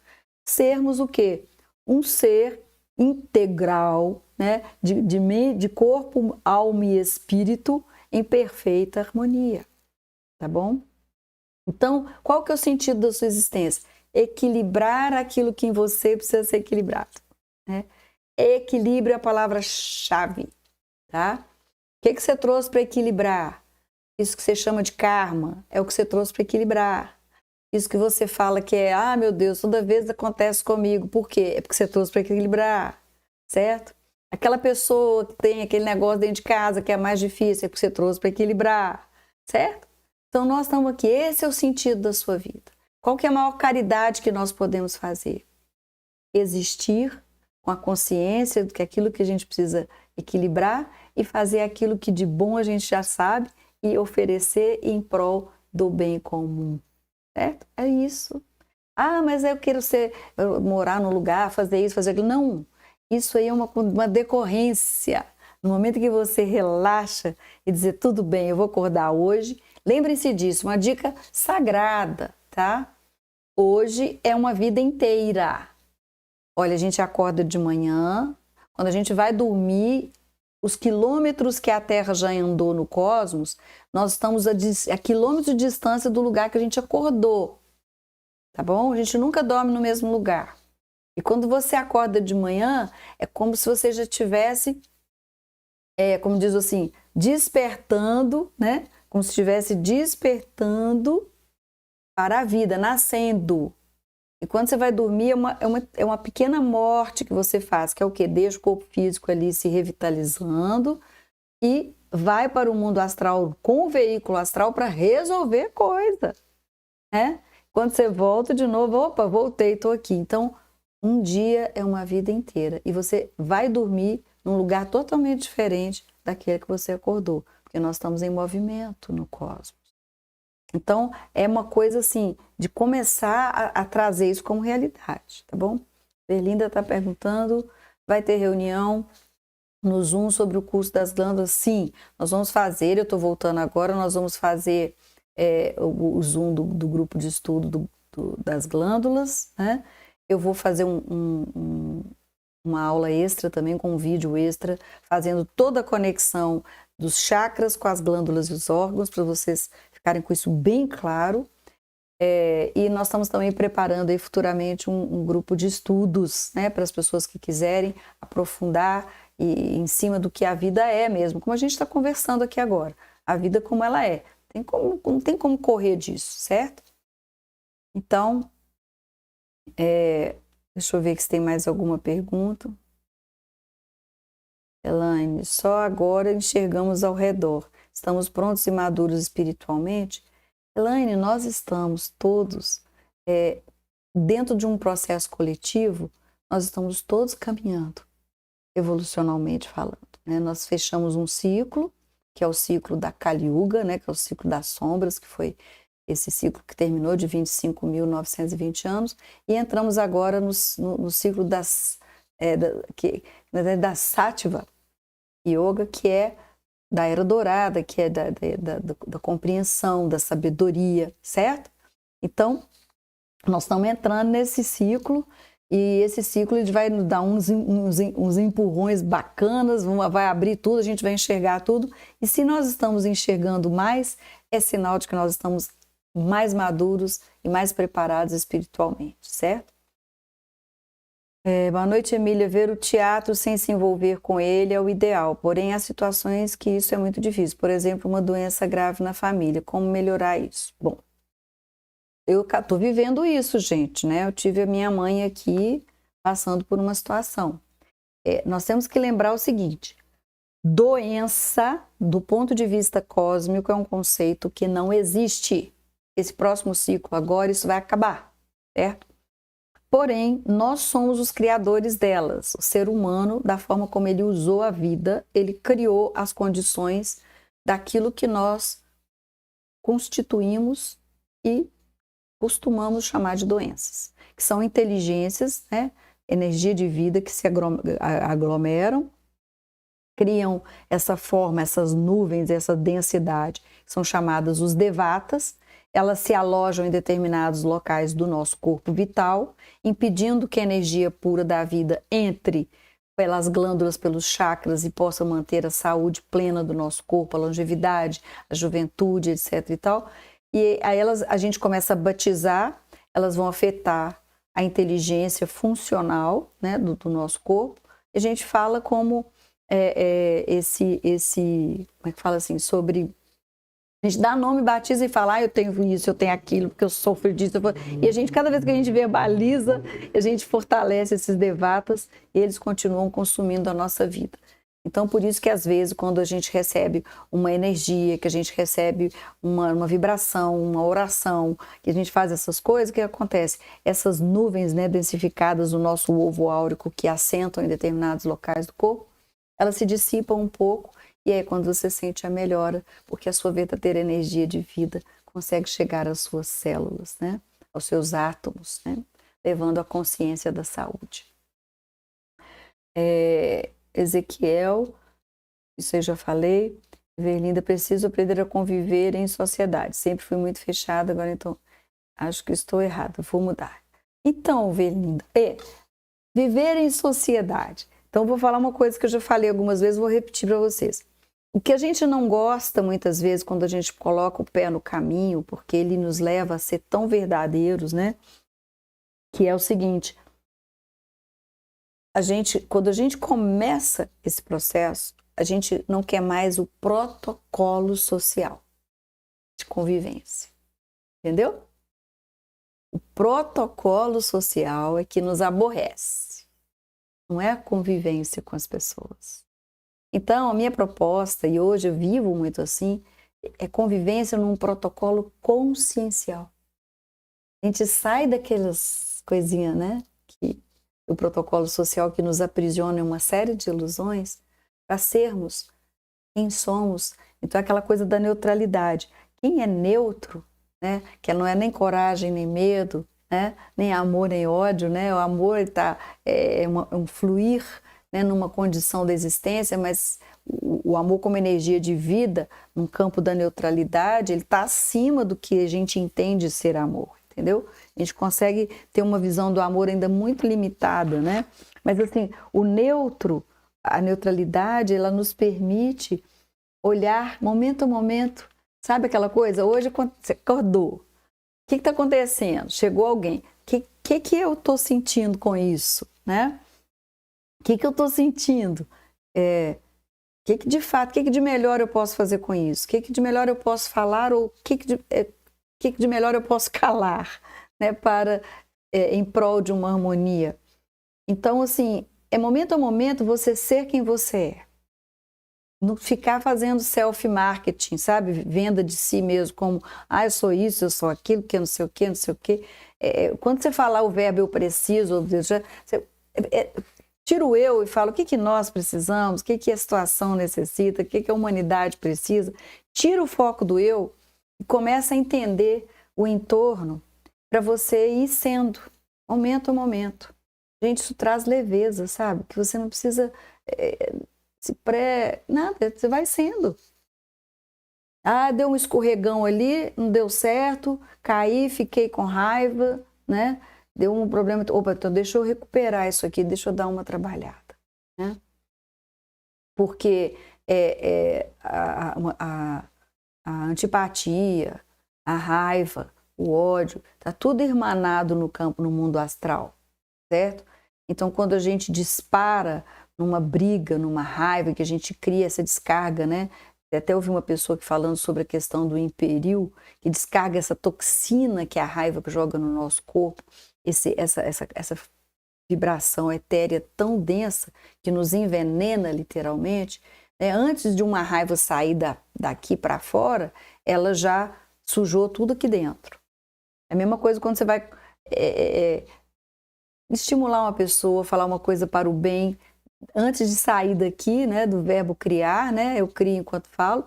Speaker 1: sermos o quê? Um ser integral, né, de corpo, alma e espírito em perfeita harmonia, tá bom? Então, qual que é o sentido da sua existência? Equilibrar aquilo que em você precisa ser equilibrado, né? Equilíbrio é a palavra-chave, tá? O que você trouxe para equilibrar? Isso que você chama de karma é o que você trouxe para equilibrar. Isso que você fala que é, ah, meu Deus, toda vez acontece comigo. Por quê? É porque você trouxe para equilibrar, certo? Aquela pessoa que tem aquele negócio dentro de casa que é mais difícil, é porque você trouxe para equilibrar, certo? Então nós estamos aqui, esse é o sentido da sua vida. Qual que é a maior caridade que nós podemos fazer? Existir com a consciência de que aquilo que a gente precisa equilibrar e fazer aquilo que de bom a gente já sabe e oferecer em prol do bem comum, certo? É isso. Ah, mas eu quero morar num lugar, fazer isso, fazer aquilo. Não, isso aí é uma decorrência. No momento que você relaxa e dizer, tudo bem, eu vou acordar hoje, lembre-se disso, uma dica sagrada, tá? Hoje é uma vida inteira. Olha, a gente acorda de manhã, quando a gente vai dormir, os quilômetros que a Terra já andou no cosmos, nós estamos a quilômetros de distância do lugar que a gente acordou, tá bom? A gente nunca dorme no mesmo lugar. E quando você acorda de manhã, é como se você já tivesse, como diz assim, despertando, né? Como se estivesse despertando para a vida, nascendo. E quando você vai dormir, é uma pequena morte que você faz, que é o quê? Deixa o corpo físico ali se revitalizando e vai para o mundo astral com o veículo astral para resolver coisa, né? Quando você volta de novo, opa, voltei, estou aqui. Então, um dia é uma vida inteira e você vai dormir num lugar totalmente diferente daquele que você acordou, porque nós estamos em movimento no cosmos. Então, é uma coisa assim, de começar a trazer isso como realidade, tá bom? Belinda está perguntando, vai ter reunião no Zoom sobre o curso das glândulas? Sim, nós vamos fazer, eu estou voltando agora, nós vamos fazer o Zoom do grupo de estudo das glândulas, né? Eu vou fazer uma aula extra também, com um vídeo extra, fazendo toda a conexão dos chakras com as glândulas e os órgãos, para vocês ficarem com isso bem claro. E nós estamos também preparando aí futuramente um grupo de estudos, né, para as pessoas que quiserem aprofundar em cima do que a vida é mesmo, como a gente está conversando aqui agora, a vida como ela é. Não tem como correr disso, certo? Então, deixa eu ver se tem mais alguma pergunta. Elaine, só agora enxergamos ao redor. Estamos prontos e maduros espiritualmente? Elaine, nós estamos todos dentro de um processo coletivo, nós estamos todos caminhando, evolucionalmente falando, né? Nós fechamos um ciclo, que é o ciclo da Kali Yuga, né? Que é o ciclo das sombras, que foi esse ciclo que terminou de 25.920 anos, e entramos agora no ciclo da Sattva Yoga, que é da Era Dourada, que é da compreensão, da sabedoria, certo? Então, nós estamos entrando nesse ciclo, e esse ciclo ele vai nos dar uns empurrões bacanas, vai abrir tudo, a gente vai enxergar tudo, e se nós estamos enxergando mais, é sinal de que nós estamos mais maduros e mais preparados espiritualmente, certo? Boa noite, Emília. Ver o teatro sem se envolver com ele é o ideal, porém há situações que isso é muito difícil. Por exemplo, uma doença grave na família. Como melhorar isso? Bom, eu estou vivendo isso, gente, né? Eu tive a minha mãe aqui passando por uma situação. Nós temos que lembrar o seguinte: doença, do ponto de vista cósmico, é um conceito que não existe. Esse próximo ciclo agora, isso vai acabar, certo? Porém, nós somos os criadores delas. O ser humano, da forma como ele usou a vida, ele criou as condições daquilo que nós constituímos e costumamos chamar de doenças, que são inteligências, né? Energia de vida que se aglomeram, criam essa forma, essas nuvens, essa densidade, que são chamadas os devatas. Elas se alojam em determinados locais do nosso corpo vital, impedindo que a energia pura da vida entre pelas glândulas, pelos chakras e possa manter a saúde plena do nosso corpo, a longevidade, a juventude, etc. e tal. E aí a gente começa a batizar, elas vão afetar a inteligência funcional, né, do nosso corpo. E a gente fala como como é que fala assim, sobre A gente dá nome, batiza e fala, eu tenho isso, eu tenho aquilo, porque eu sofro disso. E a gente, cada vez que a gente verbaliza, a gente fortalece esses devatas e eles continuam consumindo a nossa vida. Então, por isso que às vezes, quando a gente recebe uma energia, que a gente recebe uma vibração, uma oração, que a gente faz essas coisas, o que acontece? Essas nuvens, né, densificadas no nosso ovo áurico, que assentam em determinados locais do corpo, elas se dissipam um pouco. E aí, quando você sente a melhora, porque a sua verdadeira energia de vida consegue chegar às suas células, né? Aos seus átomos, né? Levando a consciência da saúde. Ezequiel, isso eu já falei. Verlinda, preciso aprender a conviver em sociedade. Sempre fui muito fechada, agora então acho que estou errada, vou mudar. Então, Verlinda, viver em sociedade. Então, vou falar uma coisa que eu já falei algumas vezes, vou repetir para vocês. O que a gente não gosta muitas vezes quando a gente coloca o pé no caminho, porque ele nos leva a ser tão verdadeiros, né? Que é o seguinte, quando a gente começa esse processo, a gente não quer mais o protocolo social de convivência, entendeu? O protocolo social é que nos aborrece, não é a convivência com as pessoas. Então, a minha proposta, e hoje eu vivo muito assim, é convivência num protocolo consciencial. A gente sai daquelas coisinhas, né? O protocolo social que nos aprisiona em uma série de ilusões para sermos quem somos. Então, aquela coisa da neutralidade. Quem é neutro, né? Que não é nem coragem, nem medo, né? Nem amor, nem ódio, né? O amor é um fluir, né, numa condição da existência, mas o amor como energia de vida, num campo da neutralidade, ele está acima do que a gente entende ser amor, entendeu? A gente consegue ter uma visão do amor ainda muito limitada, né? Mas assim, o neutro, a neutralidade, ela nos permite olhar momento a momento. Sabe aquela coisa? Hoje você acordou. O que está acontecendo? Chegou alguém. O que eu estou sentindo com isso, né? O que eu estou sentindo? Que de fato, o que de melhor eu posso fazer com isso? O que de melhor eu posso falar ou o que de melhor eu posso calar, né, em prol de uma harmonia? Então, assim, é momento a momento você ser quem você é. Não ficar fazendo self-marketing, sabe? Venda de si mesmo, como, eu sou isso, eu sou aquilo, que não sei o que, não sei o que. Quando você falar o verbo eu preciso, tira o eu e fala o que nós precisamos, o que a situação necessita, o que a humanidade precisa. Tira o foco do eu e começa a entender o entorno para você ir sendo, momento a momento. Gente, isso traz leveza, sabe? Que você não precisa nada, você vai sendo. Deu um escorregão ali, não deu certo, caí, fiquei com raiva, né? Deu um problema, opa, então deixa eu recuperar isso aqui, deixa eu dar uma trabalhada, né? Porque a antipatia, a raiva, o ódio, tá tudo irmanado no mundo astral, certo? Então, quando a gente dispara numa briga, numa raiva, que a gente cria essa descarga, né? Até ouvi uma pessoa falando sobre a questão do imperil, que descarga essa toxina que a raiva joga no nosso corpo, essa vibração etérea tão densa que nos envenena literalmente, né? Antes de uma raiva sair daqui para fora, ela já sujou tudo aqui dentro. É a mesma coisa quando você vai estimular uma pessoa, falar uma coisa para o bem, antes de sair daqui, né, do verbo criar, né, eu crio enquanto falo,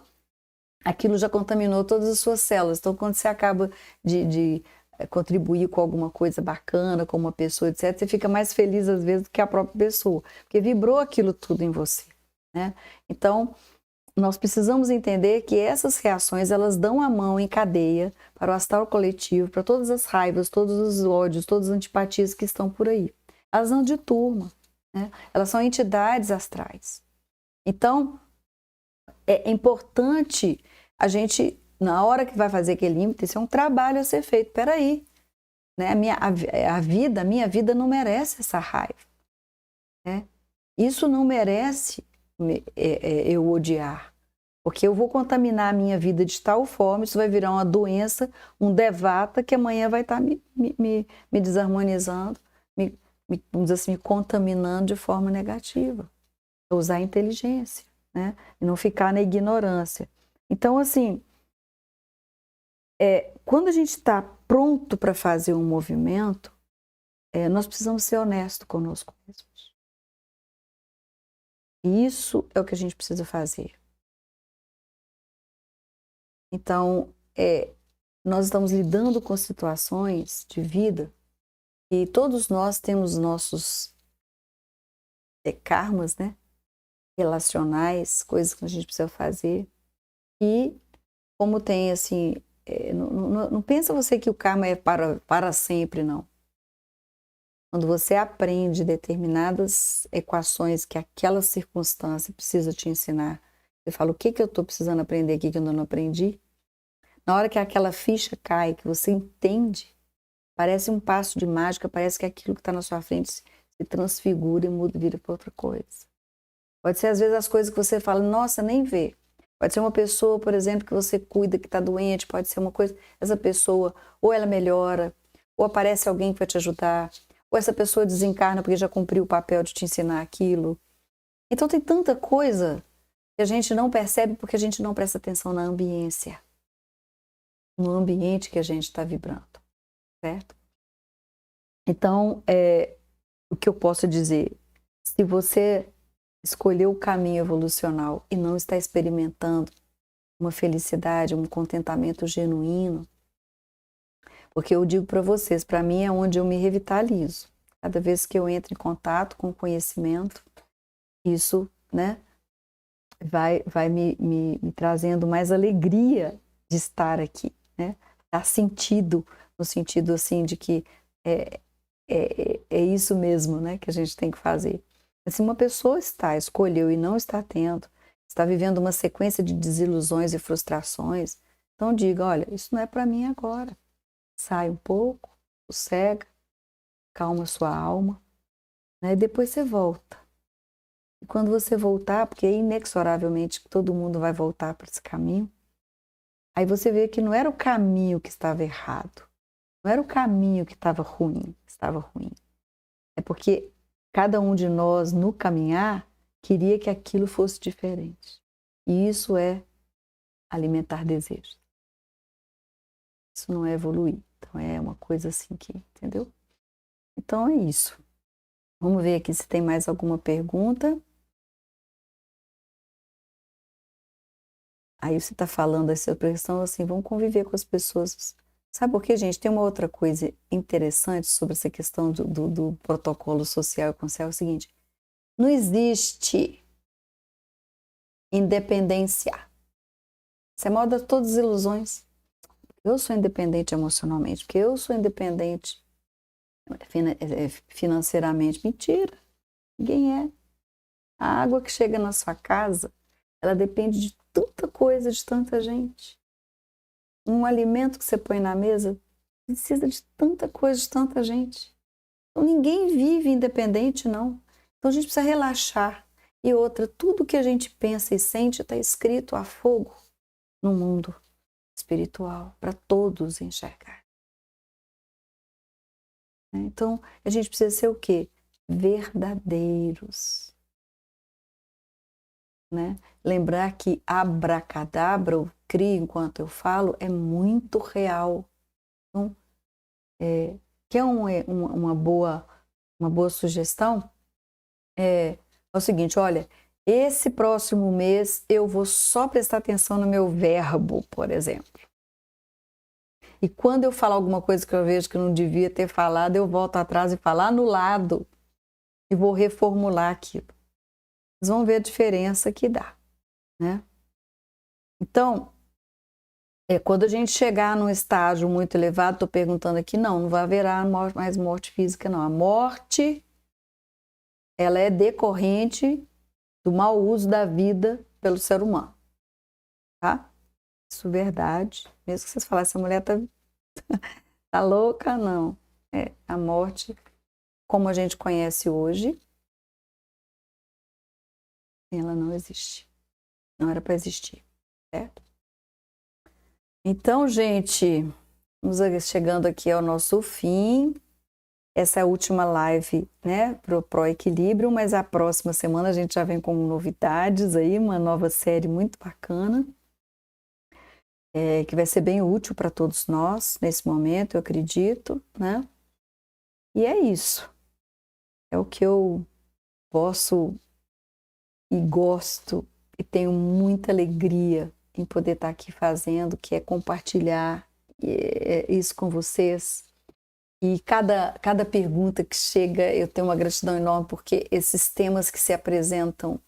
Speaker 1: aquilo já contaminou todas as suas células. Então, quando você acaba de contribuir com alguma coisa bacana, com uma pessoa, etc., você fica mais feliz às vezes do que a própria pessoa, porque vibrou aquilo tudo em você, né? Então, nós precisamos entender que essas reações, elas dão a mão em cadeia para o astral coletivo, para todas as raivas, todos os ódios, todas as antipatias que estão por aí. Elas são de turma, né? Elas são entidades astrais. Então, é importante a gente, na hora que vai fazer aquele límite, isso é um trabalho a ser feito. Peraí, né? A minha vida não merece essa raiva, né? Isso não merece eu odiar. Porque eu vou contaminar a minha vida de tal forma, isso vai virar uma doença, um devata, que amanhã vai estar me desarmonizando, vamos dizer assim, me contaminando de forma negativa. Usar a inteligência, né? E não ficar na ignorância. Então, assim, quando a gente está pronto para fazer um movimento, nós precisamos ser honestos conosco mesmos. E isso é o que a gente precisa fazer. Então, nós estamos lidando com situações de vida e todos nós temos nossos karmas, né? Relacionais, coisas que a gente precisa fazer. E como tem assim, não pensa você que o karma é para sempre, não. Quando você aprende determinadas equações que aquela circunstância precisa te ensinar, você fala, o que eu estou precisando aprender aqui que eu ainda não aprendi? Na hora que aquela ficha cai, que você entende, parece um passo de mágica, parece que aquilo que está na sua frente se transfigura e muda, vira para outra coisa. Pode ser, às vezes, as coisas que você fala, nossa, nem vê. Pode ser uma pessoa, por exemplo, que você cuida, que está doente, pode ser uma coisa, essa pessoa, ou ela melhora, ou aparece alguém que vai te ajudar, ou essa pessoa desencarna porque já cumpriu o papel de te ensinar aquilo. Então tem tanta coisa que a gente não percebe porque a gente não presta atenção na ambiência, no ambiente que a gente está vibrando, certo? Então, o que eu posso dizer, se você escolheu o caminho evolucional e não está experimentando uma felicidade, um contentamento genuíno, porque eu digo para vocês, para mim é onde eu me revitalizo. Cada vez que eu entro em contato com o conhecimento, isso, né, vai me trazendo mais alegria de estar aqui, né? Dar sentido, no sentido assim de que é isso mesmo, né, que a gente tem que fazer. Se uma pessoa escolheu e não está tendo, está vivendo uma sequência de desilusões e frustrações, então diga, olha, isso não é para mim agora. Sai um pouco, sossega, calma sua alma, né? E depois você volta. E quando você voltar, porque inexoravelmente todo mundo vai voltar para esse caminho, aí você vê que não era o caminho que estava errado, não era o caminho que estava ruim, É porque cada um de nós, no caminhar, queria que aquilo fosse diferente. E isso é alimentar desejos. Isso não é evoluir. Então é uma coisa assim que, entendeu? Então é isso. Vamos ver aqui se tem mais alguma pergunta. Aí você está falando essa questão assim, vamos conviver com as pessoas. Sabe por quê, gente? Tem uma outra coisa interessante sobre essa questão do protocolo social e consciência, é o seguinte, não existe independência. Isso é mal de todas as ilusões. Eu sou independente emocionalmente, porque eu sou independente financeiramente. Mentira, ninguém é. A água que chega na sua casa, ela depende de tanta coisa, de tanta gente. Um alimento que você põe na mesa precisa de tanta coisa, de tanta gente. Então ninguém vive independente, não. Então a gente precisa relaxar. E outra, tudo que a gente pensa e sente está escrito a fogo no mundo espiritual, para todos enxergar. Então, a gente precisa ser o quê? Verdadeiros. Né? Lembrar que abracadabra, o crio enquanto eu falo, é muito real. Então, que é uma boa sugestão? É o seguinte, olha, esse próximo mês eu vou só prestar atenção no meu verbo, por exemplo. E quando eu falar alguma coisa que eu vejo que eu não devia ter falado, eu volto atrás e falo anulado e vou reformular aquilo. Vocês vão ver a diferença que dá, né? Então, quando a gente chegar num estágio muito elevado, estou perguntando aqui, não vai haverá mais morte física, não. A morte, ela é decorrente do mau uso da vida pelo ser humano, tá? Isso é verdade. Mesmo que vocês falassem, essa mulher tá louca, não. A morte, como a gente conhece hoje, ela não existe. Não era para existir. certo? Então, gente, vamos chegando aqui ao nosso fim. Essa é a última live, né, pro Equilíbrio, mas a próxima semana a gente já vem com novidades aí, uma nova série muito bacana, que vai ser bem útil para todos nós nesse momento, eu acredito, né? E é isso. É o que eu posso e gosto e tenho muita alegria em poder estar aqui fazendo, que é compartilhar isso com vocês. E cada pergunta que chega, eu tenho uma gratidão enorme, porque esses temas que se apresentam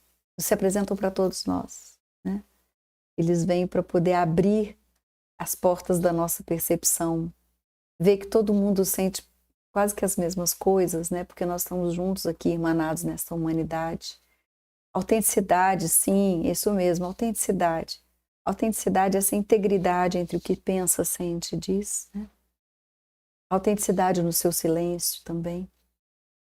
Speaker 1: para todos nós, né? Eles vêm para poder abrir as portas da nossa percepção, ver que todo mundo sente quase que as mesmas coisas, né? Porque nós estamos juntos aqui, irmanados nessa humanidade. Autenticidade, sim, isso mesmo, autenticidade. Autenticidade é essa integridade entre o que pensa, sente e diz, né? Autenticidade no seu silêncio também,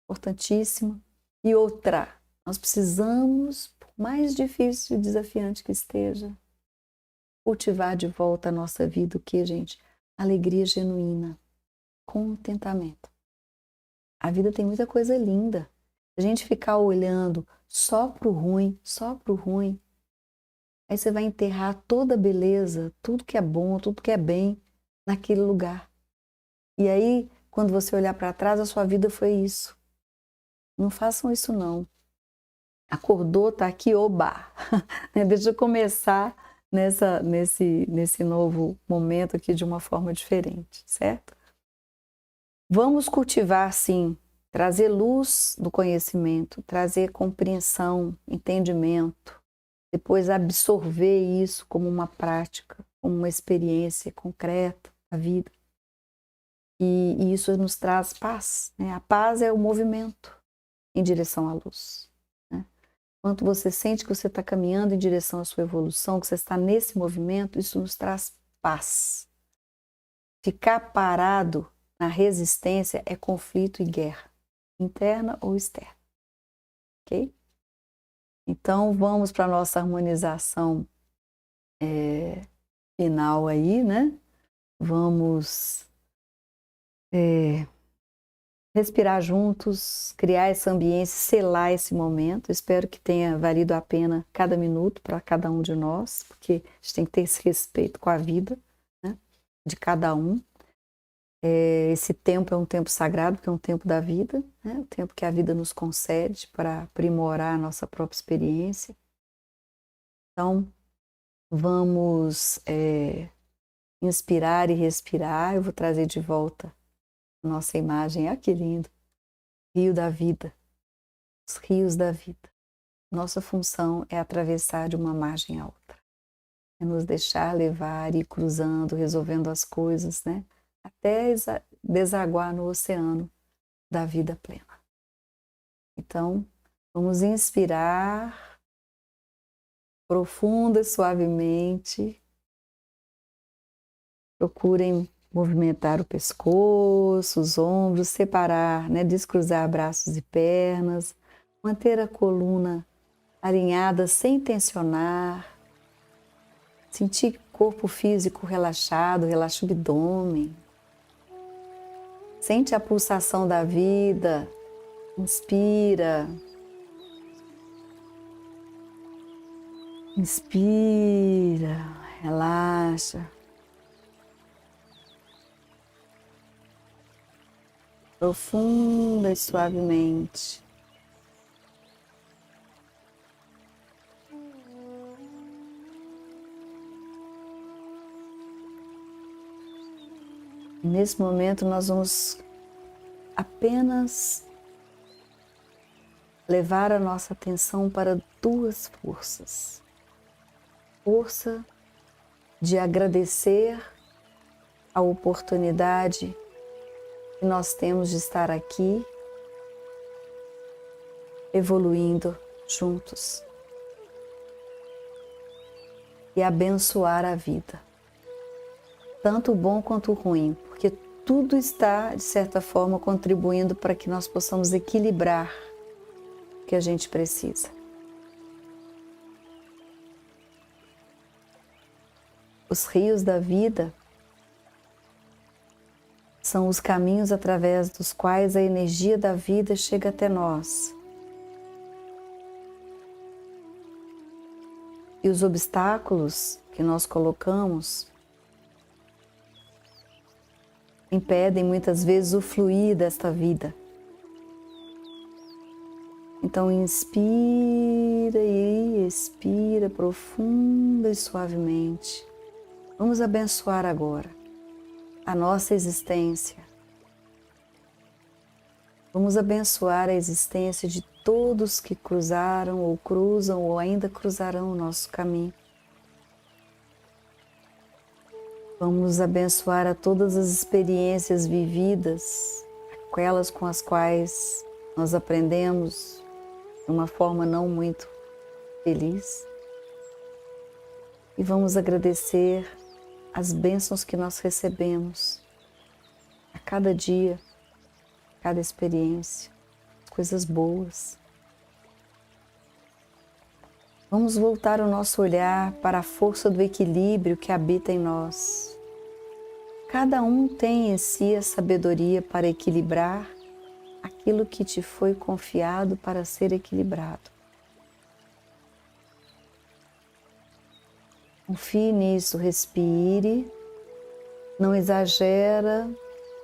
Speaker 1: importantíssima. E outra, nós precisamos, por mais difícil e desafiante que esteja, cultivar de volta a nossa vida o que, gente? Alegria genuína, contentamento. A vida tem muita coisa linda. Se a gente ficar olhando só para o ruim, aí você vai enterrar toda a beleza, tudo que é bom, tudo que é bem naquele lugar. E aí, quando você olhar para trás, a sua vida foi isso. Não façam isso não. Acordou, tá aqui, oba! Deixa eu começar nesse novo momento aqui de uma forma diferente, certo? Vamos cultivar, sim, trazer luz do conhecimento, trazer compreensão, entendimento, depois absorver isso como uma prática, como uma experiência concreta da vida. E isso nos traz paz, né? A paz é o movimento em direção à luz, né? Quando você sente que você está caminhando em direção à sua evolução, que você está nesse movimento, isso nos traz paz. Ficar parado na resistência é conflito e guerra, interna ou externa, ok? Então vamos para a nossa harmonização final aí, né? Vamos respirar juntos, criar esse ambiente, selar esse momento. Espero que tenha valido a pena cada minuto para cada um de nós, porque a gente tem que ter esse respeito com a vida, né, de cada um. Esse tempo é um tempo sagrado, porque é um tempo da vida, né, o tempo que a vida nos concede para aprimorar a nossa própria experiência. Então, vamos inspirar e respirar. Eu vou trazer de volta a nossa imagem. Olha que lindo! Rio da vida, os rios da vida. Nossa função é atravessar de uma margem a outra. É nos deixar levar, ir cruzando, resolvendo as coisas, né? Até desaguar no oceano da vida plena. Então, vamos inspirar profunda e suavemente. Procurem movimentar o pescoço, os ombros, separar, né? Descruzar braços e pernas, manter a coluna alinhada sem tensionar, sentir o corpo físico relaxado, relaxa o abdômen, sente a pulsação da vida, inspira, inspira, relaxa. Profunda e suavemente. Nesse momento nós vamos apenas levar a nossa atenção para duas forças. Força de agradecer a oportunidade que nós temos de estar aqui, evoluindo juntos e abençoar a vida, tanto o bom quanto o ruim, porque tudo está, de certa forma, contribuindo para que nós possamos equilibrar o que a gente precisa. Os rios da vida são os caminhos através dos quais a energia da vida chega até nós. E os obstáculos que nós colocamos impedem muitas vezes o fluir desta vida. Então inspira e expira profunda e suavemente. Vamos abençoar agora a nossa existência. Vamos abençoar a existência de todos que cruzaram ou cruzam ou ainda cruzarão o nosso caminho. Vamos abençoar a todas as experiências vividas, aquelas com as quais nós aprendemos de uma forma não muito feliz. E vamos agradecer as bênçãos que nós recebemos a cada dia, a cada experiência, as coisas boas. Vamos voltar o nosso olhar para a força do equilíbrio que habita em nós. Cada um tem em si a sabedoria para equilibrar aquilo que te foi confiado para ser equilibrado. Confie nisso, respire, não exagera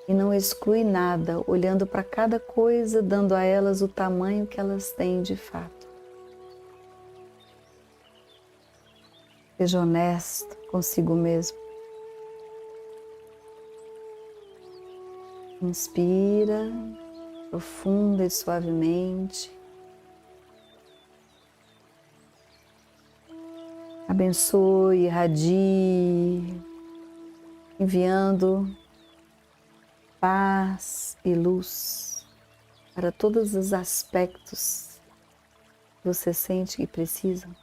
Speaker 1: e não exclui nada, olhando para cada coisa, dando a elas o tamanho que elas têm de fato. Seja honesto consigo mesmo. Inspira profunda e suavemente. Abençoe, irradie, enviando paz e luz para todos os aspectos que você sente que precisam.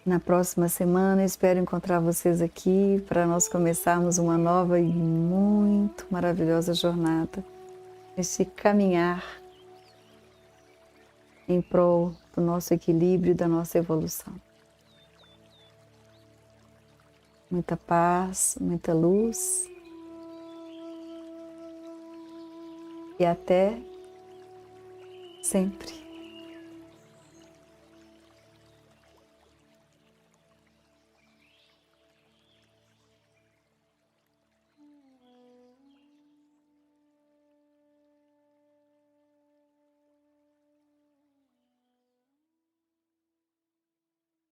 Speaker 1: Na próxima semana, espero encontrar vocês aqui para nós começarmos uma nova e muito maravilhosa jornada, esse caminhar em prol do nosso equilíbrio e da nossa evolução. Muita paz, muita luz e até sempre.